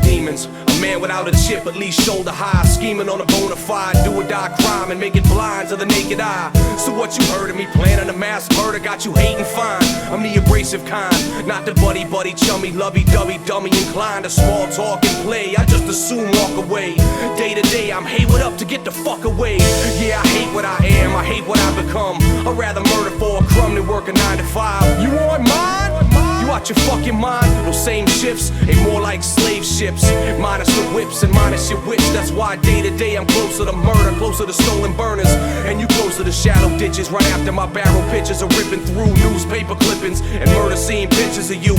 demons. A man without a chip, at least shoulder high, scheming on a bona fide do or die crime and make it blind to the naked eye. So what you heard of me planning a mass murder got you hating fine. I'm the abrasive kind, not the buddy chummy lovey-dovey dummy inclined to small talk and play. I just assume walk away. Day to day I'm hey what up to get the fuck away. Yeah, I hate what I am, I hate what I've become. I'd rather murder for a crumb than work a 9 to 5. You want mine? You out your fucking mind? Those same shifts ain't more like slave ships. Minus the whips and minus your wits. That's why day to day I'm closer to murder, closer to stolen burners, and you closer to shallow ditches. Right after my barrel pictures are ripping through newspaper clippings and murder scene pictures of you.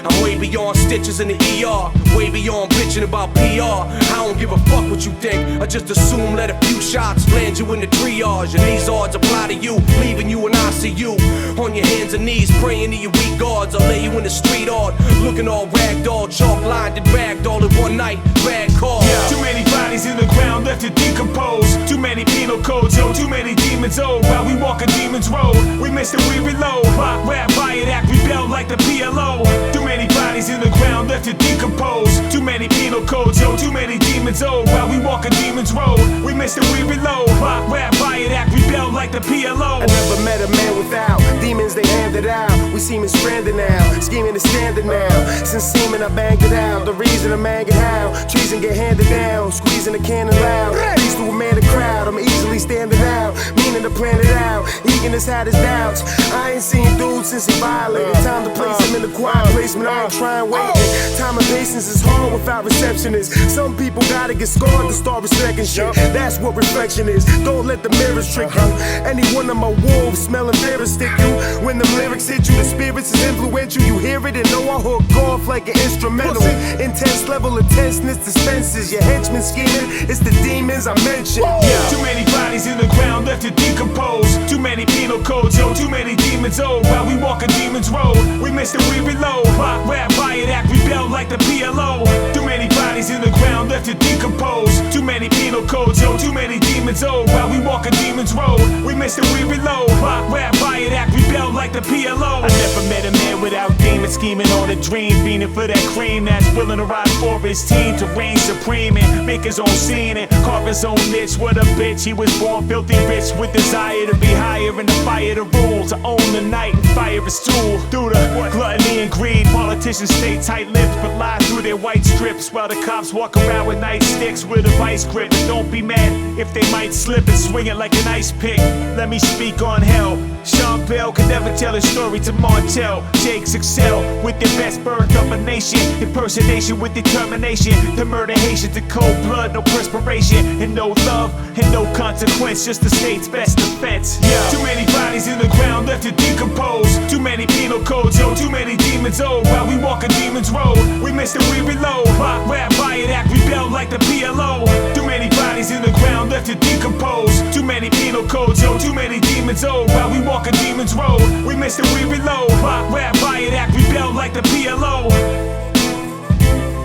I'm way beyond stitches in the ER, way beyond bitching about PR. I don't give a fuck what you think, I just assume let a few shots land you in the triage. And these odds apply to you, leaving you in ICU. On your hands and knees, praying to your weak gods. I'll lay you in the street art, looking all ragdoll, chalk blinded, bagged all in one night, bad call. Too many bodies in the ground left to decompose. Too many penal codes, yo, too many demons old. While we walk a demon's road, we miss it, we reload. Rock, rap, Riot Act, rebel like the PLO. Too many bodies in the ground left to decompose. Too many penal codes, yo, too many demons old. While we walk a demon's road, we miss it, we reload. Rock, rap, Riot Act, rebel like the PLO. I never met a man without demons, they handed out. We seem stranded now, scheming is standard now. Since semen I banged it out. The reason a man get out, treason get handed down. Squeezing the cannon loud, reach to a man the crowd. I'm easily standing out, meaning to plan it out. Eagerness had his doubts. I ain't seen dudes since he violated. Time to place him in the quiet placement. I ain't trying waiting. Time and patience is hard without receptionists. Some people gotta get scarred to start respecting shit. That's what reflection is. Don't let the mirrors trick you. Any one of my wolves smelling beer stick you. When the lyrics hit you, the spirits is influential. You hear it and know I hook off like an instrumental. Intense level of tenseness dispenses. Your henchmen scheming, it's the demons I mentioned. Too many bodies in the ground left to decompose. Too many penal codes, yo, too many demons old. While we walk a demon's road, we miss it, we reload. Rock, rap, Riot Act, rebel like the PLO. Too many bodies in the ground left to decompose. Too many penal codes, yo, too many demons old. While we walk a demon's road, we miss it, we reload. Rock, rap, Riot Act, rebel like the PLO. I never met a man without demons scheming on a dream, fiending for that cream that's willing to ride for his team to reign supreme and make his own scene and carve his own niche. What a bitch, he was born filthy rich with desire to be higher and to fire the rule, to own the night and fire his tool. Through the gluttony and greed, politicians stay tight-lipped but lie through their white strips while the cops walk around with nightsticks with a vice grip. And don't be mad if they might slip and swing it like an ice pick. Let me speak on hell. Sean Bell could never tell his story to Martell. Jakes excel with their best birth of a nation. Impersonation with determination to murder Haitians in cold blood, no perspiration and no love and no consequence, just the state's best defense. Too many bodies in the ground left to decompose. Too many penal codes, yo, too many demons old. While we walk a demon's road, we miss it, we reload. Rock, rap, Riot Act, rebel like the PLO. Too many bodies in the ground left to decompose. Too many penal codes, yo, too many demons old. While we walk a demon's road, we miss it, we reload. Rock, rap, Riot Act, rebel like the PLO.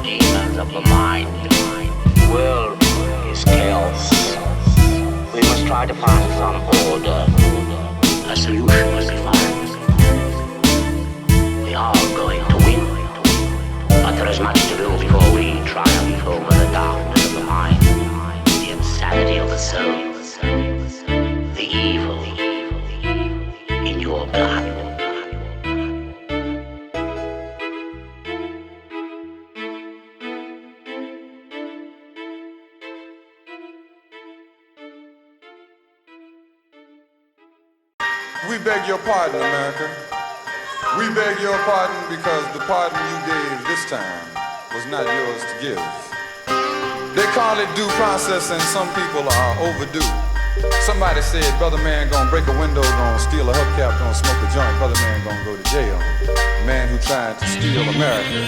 Demons of the mind, world is chaos. We must try to find some order. A solution must be found. We are going to win, but there is much to do before we triumph over the darkness of the mind, the insanity of the soul, the evil in your blood. We beg your pardon, America. We beg your pardon because the pardon you gave this time was not yours to give. They call it due process and some people are overdue. Somebody said, brother man gonna break a window, gonna steal a hubcap, gonna smoke a joint, brother man gonna go to jail. The man who tried to steal America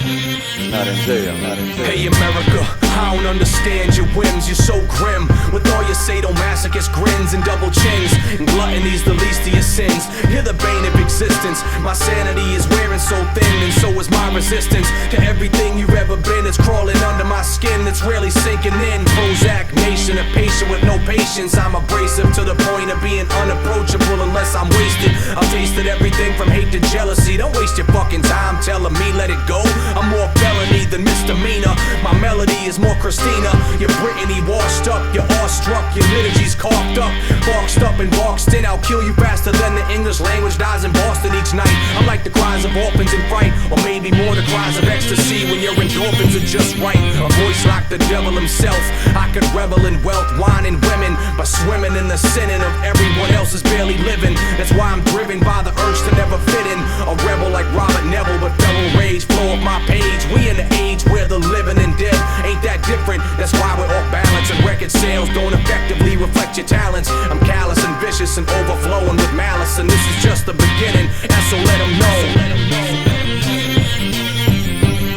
is not in jail, not in jail. Hey America, I don't understand your whims, you're so grim. With all your sadomasochist grins and double chins, and gluttony's the least of your sins. You're the bane of existence. My sanity is wearing so thin, and so is my resistance to everything you've ever been. It's crawling under my skin, it's really sinking in. Prozac nation, a patient with no patience. I'm abrasive to the point of being unapproachable unless I'm wasted. I've tasted everything from hate to jealousy. Don't waste your fucking time telling me let it go. I'm more felony than misdemeanor. My melody is more Christina. You're Brittany, washed up, you're awestruck, your liturgy's coughed up, boxed up and boxed in. I'll kill you faster than the English language dies in Boston each night. I'm like the cries of orphans in fright, or maybe more the cries of ecstasy when your endorphins are just right. A voice like the devil himself. I could revel in wealth, wine, and women, but swimming in the sinning of everyone else is barely living. That's why I'm driven by the urge to never fit in. A rebel like Robert Neville, but fellow rage flow up my page. We in the age where the living and dead ain't that different. That's why we're off balance and record sales don't effectively reflect your talents. I'm callous and vicious and overflowing with malice, and this is just the beginning, and so let them know.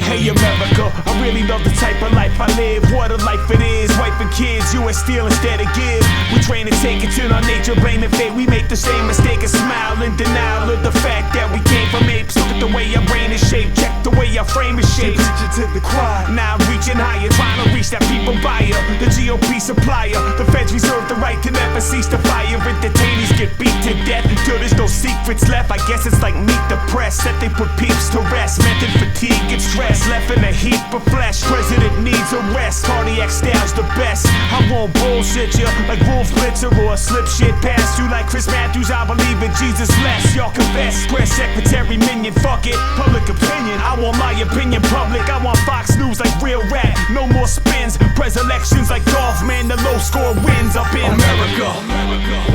Hey America, I really love the type of life I live. What a life it is, wife and kids, you ain't steal instead of give. We train to take it to our nature, blame fate. We make the same mistake and smile in denial of the fact that we came from apes. Look at the way our brain is shaped, check the way our frame is shaped. To the choir. Now I'm reaching higher, trying to reach that people buyer, the GOP supplier. The feds reserve the right to never cease to fire. Entertainers get beat to death till there's no secrets left. I guess it's like meat the press that they put peeps to rest. Mental fatigue and stress, left in a heap of flesh. President needs a rest, cardiac style's the best. I won't bullshit you like Wolf Blitzer or slip shit past you like Chris Matthews. I believe in Jesus less, y'all confess. Press secretary minion, fuck it. Public opinion, I want my opinion public. I want Fox News like real rap, no more spins. Press elections like golf, man, the low score wins up in America,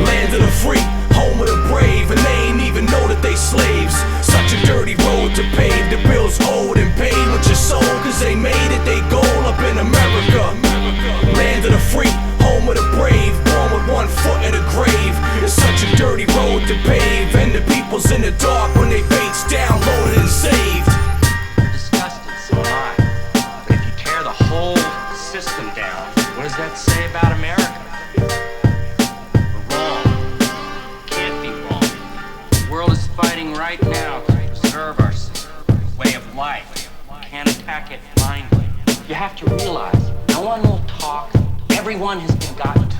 land of the free, home of the brave, and they ain't even know that they slaves. Such a dirty road to pave, the bills owed and paid with your soul, cause they made it they goal up in America. Land of the free, home of the brave, born with one foot in the grave. It's such a dirty road to pave, and the people's in the dark when they baits downloaded and saved. Disgusted, so am I. But if you tear the whole system down, what does that say about America? We're wrong. Can't be wrong. The world is fighting right now to preserve our system, way of life. Can't attack it blindly. You have to realize, no one will talk. Everyone has been gotten to.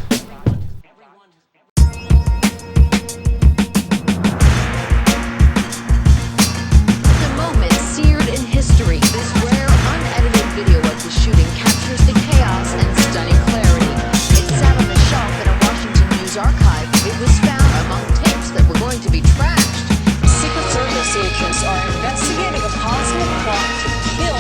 The moment seared in history. This rare, unedited video of the shooting captures the chaos and stunning clarity. It sat on the shelf in a Washington News archive. It was found among tapes that were going to be trashed. Secret Service agents are investigating a possible plot to kill.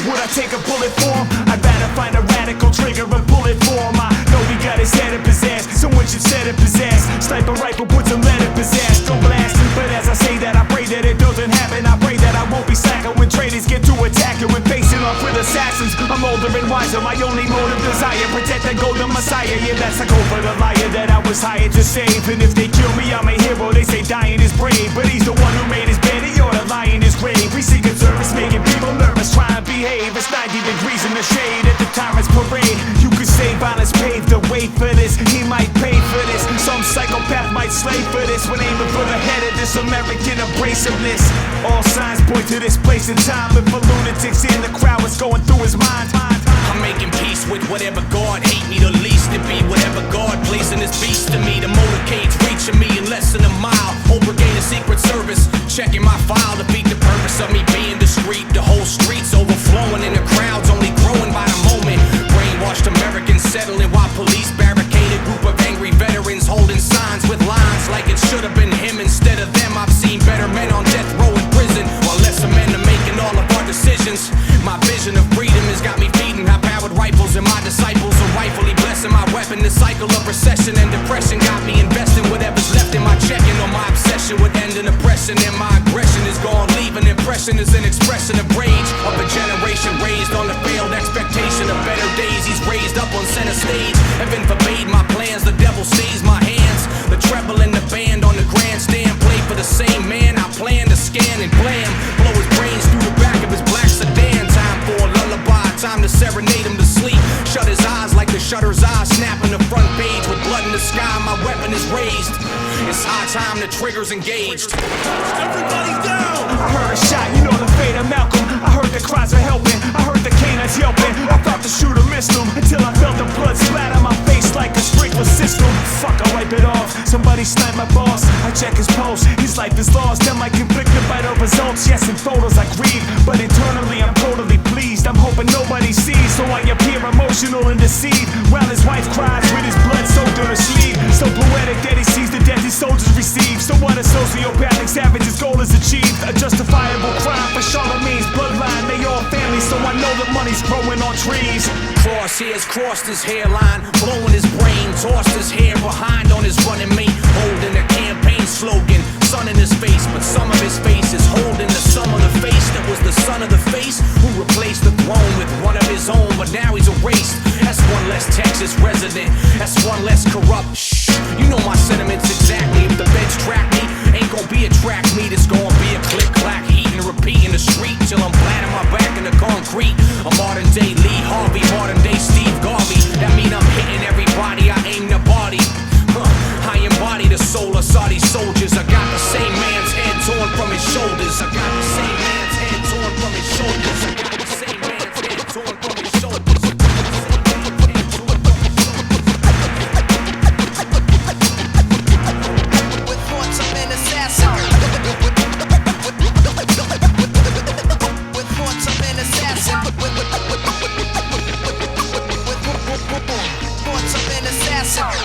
Would I take a bullet for him? I'd rather find a radical trigger and pull it for him. I know he got his head up his ass, someone should set up his ass. Sniper rifle puts a lead up his ass, don't blast him. But as I say that, I pray that it doesn't happen. I pray that I won't be slacking when traitors get to attacking. When facing off with assassins, I'm older and wiser. My only motive desire, protect that golden messiah. Yeah, that's a go for the liar that I was hired to save. And if they kill me, I'm a hero. They say dying is brave, but he's the one who made his bed. He ought to lie in his grave. We see good service making people nervous, trying to behave. It's 90 degrees in the shade at the tyrant's parade. You could say violence paved the way for this. He might pay for this. Some psychopath might slave for this. When aiming for the head of this American abrasiveness. All signs point to this place and time. If a lunatic's in the crowd, what's going through his mind? I'm making peace with whatever God hate me the least. To be whatever God placing this beast to me. The motorcades reaching me in less than a mile. Overgain the Secret Service, checking my file to beat the purpose of me being discreet. The whole streets overflowing and the crowds only growing by the moment. Brainwashed Americans settling while police barricaded. Group of angry veterans holding signs with lines like it should have been him instead of them. I've seen better men on death row in prison, while lesser men are making all of our decisions. My vision of freedom has got me feeding high-powered rifles, and my disciples are rightfully blessing my weapon. The cycle of recession and depression got me investing whatever's left in my checking. On my obsession with ending oppression, and my aggression is gone, leaving impression is an expression of rage of a generation raised on the failed expectation of better days. He's raised up on center stage. Heaven forbade my plans, the devil stays my hands. The treble and the band on the grandstand play for the same man. I plan to scan and blam, blow his brains through the back of his black sedan. Time for a lullaby, time to serenade him to sleep. Shut his eyes like the shutter's eyes, snapping the front page with blood in the sky. My weapon is raised. It's high time the trigger's engaged. Everybody down! I heard a shot, you know the fate of Malcolm. I heard the cries for helping, I heard the canines yelping. I thought the shooter missed him until I felt the blood splatter my face like a sprinkler system. Fuck, I wipe it off. Somebody sniped my boss. I check his pulse, his life is lost. Am I convicted by the results? Yes, in photos I grieve, but internally I'm totally pleased. I'm hoping delusional and deceived, while his wife cries with his blood soaked on her sleeve. So poetic that he sees the death his soldiers receive. So what a sociopathic savage's goal is achieved. A justifiable crime for Charlemagne's bloodline. They all family, so I know that money's growing on trees. Crosshairs crossed his hairline, blowing his brain, tossed his hair behind on his running mate, holding a campaign slogan, sun in his face, but some of his face is holding the sum of the face that was the son of the face who replaced the throne with one of his own, but now he's erased. That's one less Texas resident, that's one less corrupt. Shh, you know my sentiments exactly. If the feds track me, ain't gonna be a track meet, it's gonna be a click clack, heat and repeat in the street till I'm planting my back in the concrete. A modern day Lee Harvey, modern day Steve Garvey. That mean I'm hitting everybody I aim to body. I embody the soul of Saudi soldiers. I got the same man's head torn from his shoulders. I got the same man's head torn from his shoulders. I got the same man's head torn from his shoulders. With thoughts of an assassin. With thoughts of an assassin. Thoughts of an assassin.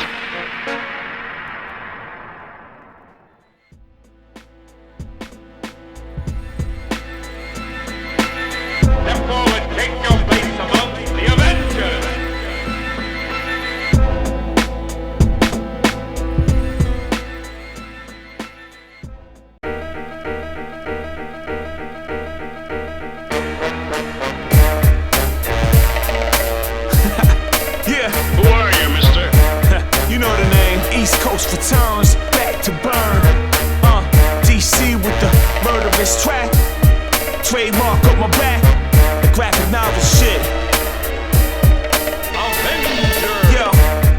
East Coast returns, back to burn. DC with the murderous track. Trademark up my back, the graphic novel shit. Yo,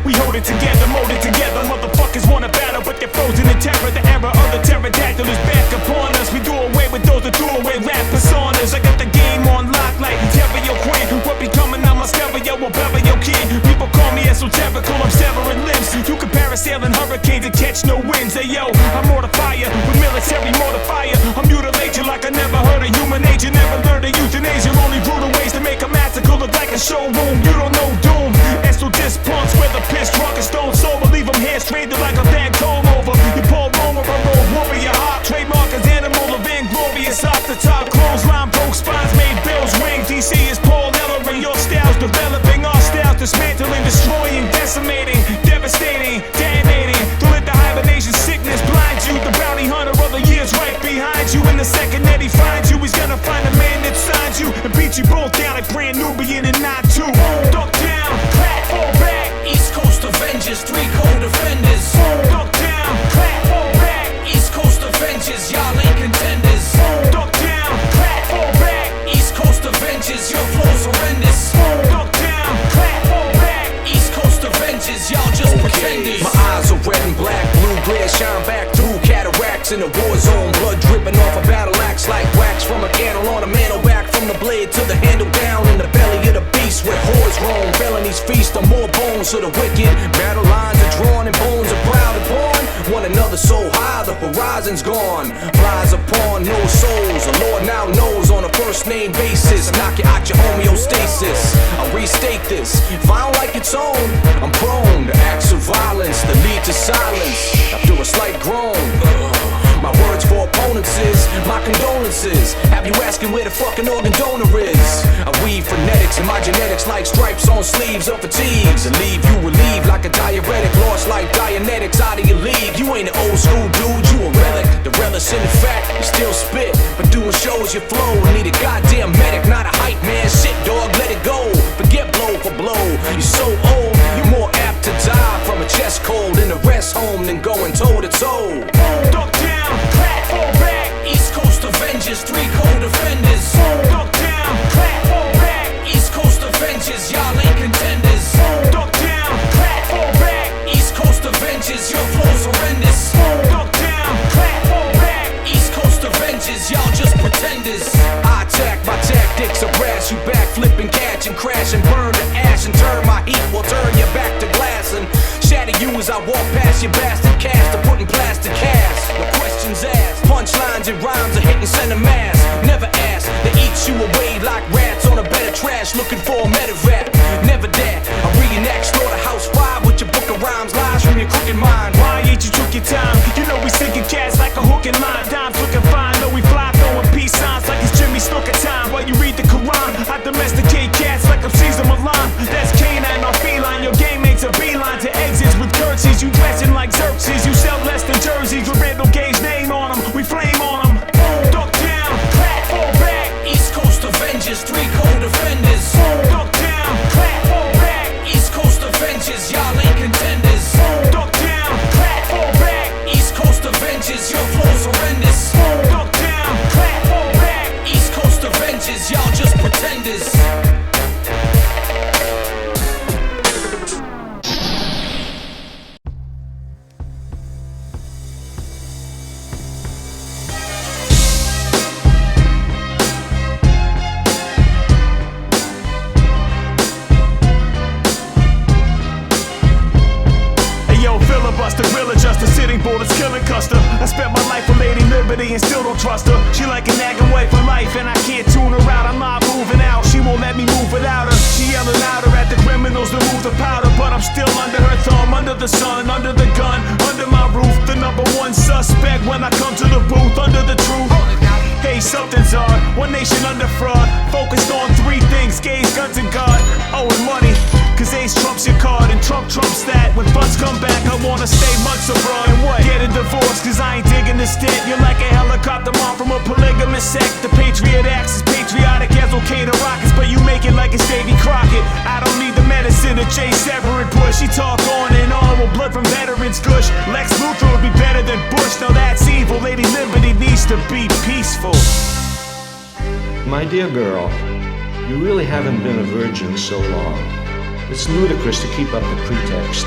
we hold it together, mold it together. Motherfuckers wanna battle, but they're frozen in terror. The era of the pterodactyl is back upon us. We do away with those that do away rap personas. I got the game on lock like Terrio Queen. What becoming on my stereo will bury your kid. People call me esoterical, I'm severing limbs. You compare a sailing hurricane to catch no winds. Hey yo, I'm mortifier with military mortifier. I'm mutilate you like I never heard of human nature. Never learned of euthanasia. Only brutal ways to make a massacre look like a showroom. You don't know doom. Esso disc punks where the piss drunk and stone sober. Leave them hair straightened like a bad comb over. You pull Rome or a road warrior heart. Trademark as animal of inglorious off the top. Clothesline broke spines made bills ring. DC is Paul Eller and your styles developing our styles. Dismantling, destroying, decimating, devastating, detonating. Don't let the hibernation sickness blind you. The bounty hunter of the years right behind you. In the second that he finds you, he's gonna find a man that signs you and beat you both down like brand Nubian and not two. Duck down, clap, fall back. East Coast Avengers, 3 co-defenders. Duck down, clap, fall back. East Coast Avengers, y'all ain't contenders. Duck down, clap, fall back. East Coast Avengers, your flow's horrendous. Duck down, clap, fall back. East Coast Avengers, y'all just pretenders. My eyes are red and black, blue glare shine back through cataracts in a war zone. Blood dripping off a battle axe like wax from a candle on a mantle. Back from the blade to the handle down in the belly of the beast where whores roam. Felonies feast on more bones of the wicked. Battle lines are drawn and bones are proud upon one another so high the horizon's gone. Flies upon no souls. The Lord now knows on a first name basis. Knock you out your homeostasis. I'll restate this. If I don't like its own, I'm prone to acts of violence that lead to silence after a slight groan. My words for opponents is my condolences. Have you asking where the fucking organ donor is? I weave phonetics and my genetics like stripes on sleeves of fatigues and leave you relieved like a diuretic. Lost like Dianetics out of your league. You ain't an old school dude, you a relic. The relish in the fact you still spit, but doing shows your flow. Need a goddamn medic, not a hype man. Shit dog, let it go. Forget blow for blow. You're so old, you're more apt to die from a chest cold in a rest home than going toe to toe. Duck down, clap, fall back. East Coast Avengers, 3 co-defenders. Duck down, clap, fall back. East Coast Avengers, y'all ain't contenders. Duck down, clap, fall back. East Coast Avengers, your flow's horrendous. Duck down, clap, fall back. East Coast Avengers, y'all just pretenders. I attack, my tactics are brass. You back, flipping, catch and crash and burn to ash and turn my heat will turn you back to glass and shatter you as I walk past your bastard cast of putting plastic cast. No questions asked, punchlines and rhymes are hitting center mass. Never ask, they eat you away like rats on a bed of trash looking for a medevac. Never dash. liberty and still don't trust her. She like a nagging wife for life and I can't tune her out. I'm not moving out, she won't let me move without her. She yelling louder at the criminals to move the powder, but I'm still under her thumb, under the sun, under the gun, under my roof. The #1 suspect when I come to the booth, under the truth. Hey, something's odd, one nation under fraud, focused on 3 things, gays, guns and God. Oh, and money, cause Ace trumps your card and Trump trumps that. When funds come back, I wanna stay months abroad. And what? Get a divorce, cause I ain't digging the stint. You're like a helicopter mom from a polygamous sect. The Patriot Act is patriotic as okay to rockets, but you make it like it's Davy Crockett. I don't need the medicine to chase Everett Bush. She talk on and on with blood from veterans gush. Lex Luthor would be better than Bush. Now that's evil. Lady Liberty needs to be peaceful. My dear girl, you really haven't been a virgin so long. It's ludicrous to keep up the pretext.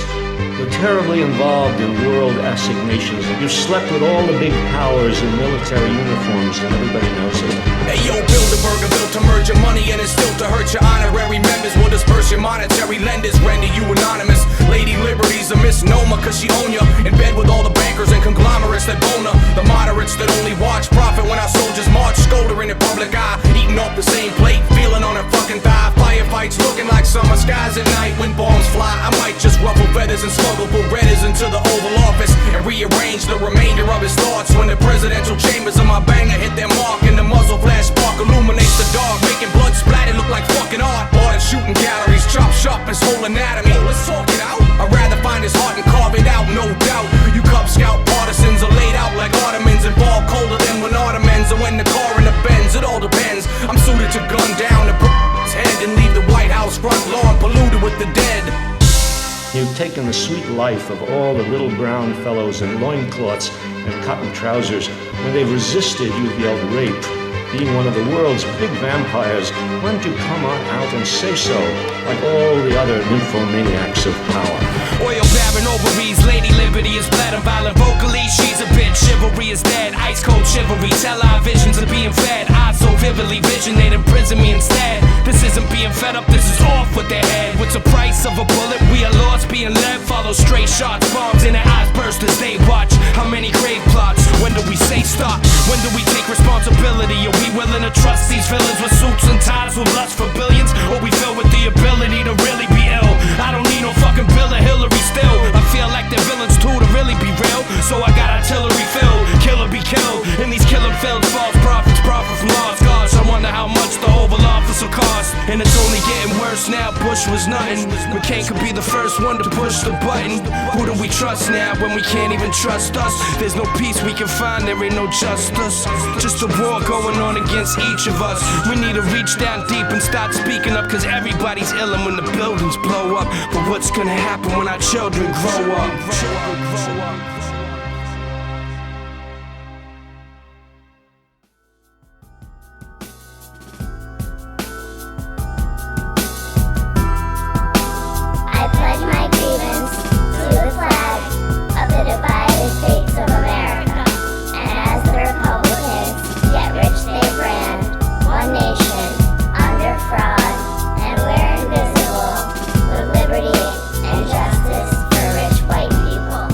You're terribly involved in world assignations. You've slept with all the big powers in military uniforms, and everybody knows it. Hey yo, Bilderberger built to merge your money and it's still to hurt your honorary members. Will disperse your monetary lenders, render you anonymous. Lady Liberty's a misnomer cause she own ya. In bed with all the bankers and conglomerates that bone her. The moderates that only watch profit when our soldiers march. Scold her in the public eye, eating off the same plate, feeling on her fucking thigh. Firefights looking like summer skies at night. When bombs fly, I might just ruffle feathers and smuggle Berettas into the Oval Office and rearrange the remainder of his thoughts. When the presidential chambers of my banger hit their mark and the muzzle flash spark illuminates the dark, making blood splatter look like fucking art. Art and shooting galleries, chop sharp his whole anatomy. Let's talk it out. I'd rather find his heart and carve it out, no doubt. You Cub Scout partisans are laid out like ottomans and fall colder than when ottomans are when the car in the Benz. It all depends. I'm suited to gun down his head and leave the White House front lawn polluted with the dead. You've taken the sweet life of all the little brown fellows in loincloths and cotton trousers. When they've resisted, you've yelled rape. Being one of the world's big vampires, why don't you come on out and say so, like all the other nymphomaniacs of power? Oil baron ovaries, Lady Liberty is bled and violent vocally. She's a bitch, chivalry is dead, ice cold chivalry. Tell our visions are being fed, I so vividly vision they'd imprison me instead. This isn't being fed up, this is off with their head. What's the price of a bullet? We are lost being led. Follow straight shots, bombs in their eyes burst as they watch. How many grave plots? When do we say stop? When do we take responsibility? Are we willing to trust these villains with suits and ties who lust for billions? Or we filled with the ability to really be ill? I don't need no fucking Bill or Hillary still. I feel like they're villains too to really be real. So I got artillery filled, killer be killed. In these killing fields, false prophets profit from lost cause. I wonder how much the Oval Office will cost. And it's only getting worse now, Bush was nothing. McCain could be the first one to push the button. Who do we trust now when we can't even trust us? There's no peace we can find, there ain't no justice. Just a war going on against each of us. We need to reach down deep and start speaking up, cause everybody's illin' when the buildings blow up. But what's gonna happen when our children grow up? I pledge my grievance to the flag of the divided states of America, and as the Republicans get rich they brand one nation under fraud, and we're invisible with liberty and justice for rich white people.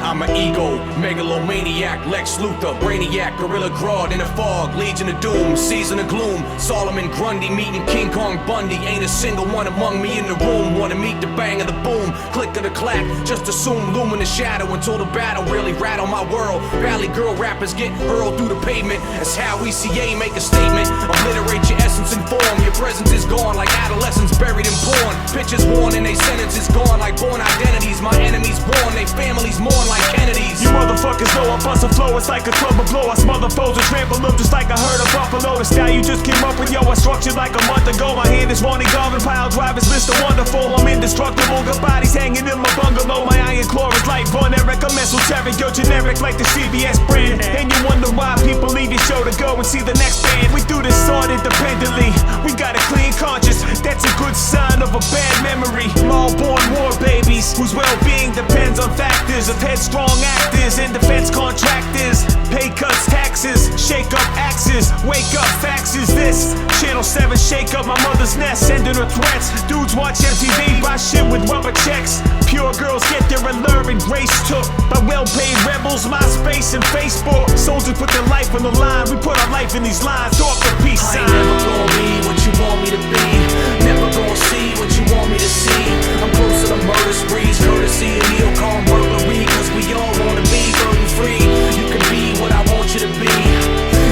I'm an ego, megalomaniac, Lex Luthor, Brainiac, Gorilla Grodd in the fog, Legion of Doom, Season of Gloom, Solomon Grundy meeting King Kong Bundy. Ain't a single one among me in the room wanna meet the bang of the boom, click of the clack, just assume luminous shadow until the battle really rattle my world. Valley girl rappers get hurled through the pavement, that's how ECA make a statement. Obliterate your essence and form, your presence is gone like adolescents buried in porn. Pictures worn and they sentences gone like born identities. My enemies born, they families mourn like Kennedys. You motherfuckers know I bust a flow, it's like a club of blow. I smother foes and trample them just like I heard a buffalo. The style you just came up with, yo, I structured like a month ago. My hand is Ronnie Garvin, pile drivers, Mr. Wonderful. I'm indestructible, got bodies hanging in my bungalow. My iron claw is like Von Erich, I'm esoteric, you're generic like the CBS brand. And you wonder why people leave your show to go and see the next band. We do this sort independently, we got a clean conscience, that's a good sign of a bad memory. All born war babies, whose well-being depends on factors of headstrong actors and and defense contractors. Pay cuts, taxes, shake up axes, wake up faxes. This Channel 7 shake up my mother's nest, sending her threats. Dudes watch MTV, buy shit with rubber checks. Pure girls get their allure and grace took by well-paid rebels, MySpace and Facebook. Soldiers put their life on the line, we put our life in these lines. Throw up the peace sign. I ain't never gonna be what you want me to be. Never gonna see what you want me to see. I'm close to the murder sprees, courtesy of neocon burglary. Cause we all wanna be burden free. You can be what I want you to be.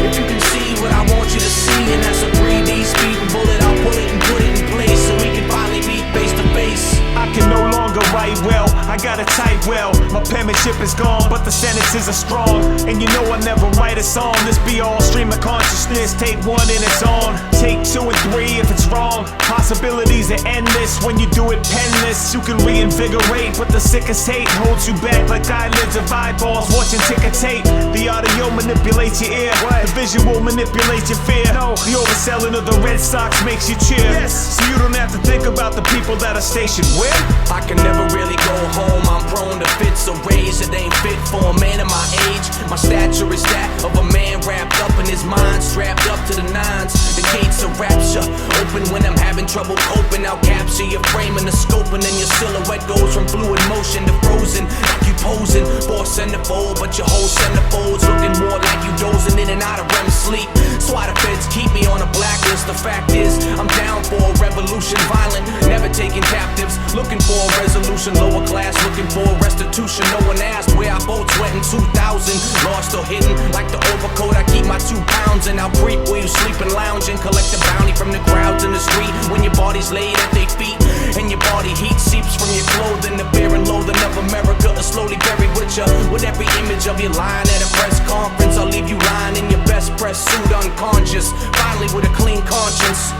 If you can see what I want you to see, and that's a 3D speeding bullet, I'll pull it and put it in place so we can finally meet face to face. I can no longer write well, I gotta type well. My penmanship is gone, but the sentences are strong. And you know I never write a song. This be all stream of consciousness. Take 1 and it's on. Take 2 and 3 if it's wrong. Possibilities are endless when you do it penless. You can reinvigorate, but the sickest hate holds you back like eyelids of eyeballs watching ticker tape. The audio manipulates your ear, the visual manipulates your fear. The overselling of the Red Sox makes you cheer. So you don't have to think about the people that are stationed where. I can never really go home, I'm prone to fits of rage that ain't fit for a man of my age. My stature is that of a man wrapped up in his mind, strapped up to the nines. The gates of rapture open when I'm having trouble coping. I'll capture your frame and the scope, and then your silhouette goes from fluid motion to frozen. Like you posing for a centerfold, but your whole centerfold's looking more like you dozing in and out of REM sleep. So why the feds keep me on a blacklist? The fact is, I'm down for a revolution, violent, never taking captives. Looking for a resolution, lower class, looking for a restitution. No one asked where our boats went in 2000. Lost or hidden, like the overcoat, I keep my 2 pounds. And I'll creep where you sleep and lounge and collect the bounty from the crowds in the street. When your body's laid at their feet, and your body heat seeps from your clothing. The fear and loathing of America is slowly buried with you. With every image of you lying at a press conference, I'll leave you lying in your best press suit unconscious. Finally with a clean conscience.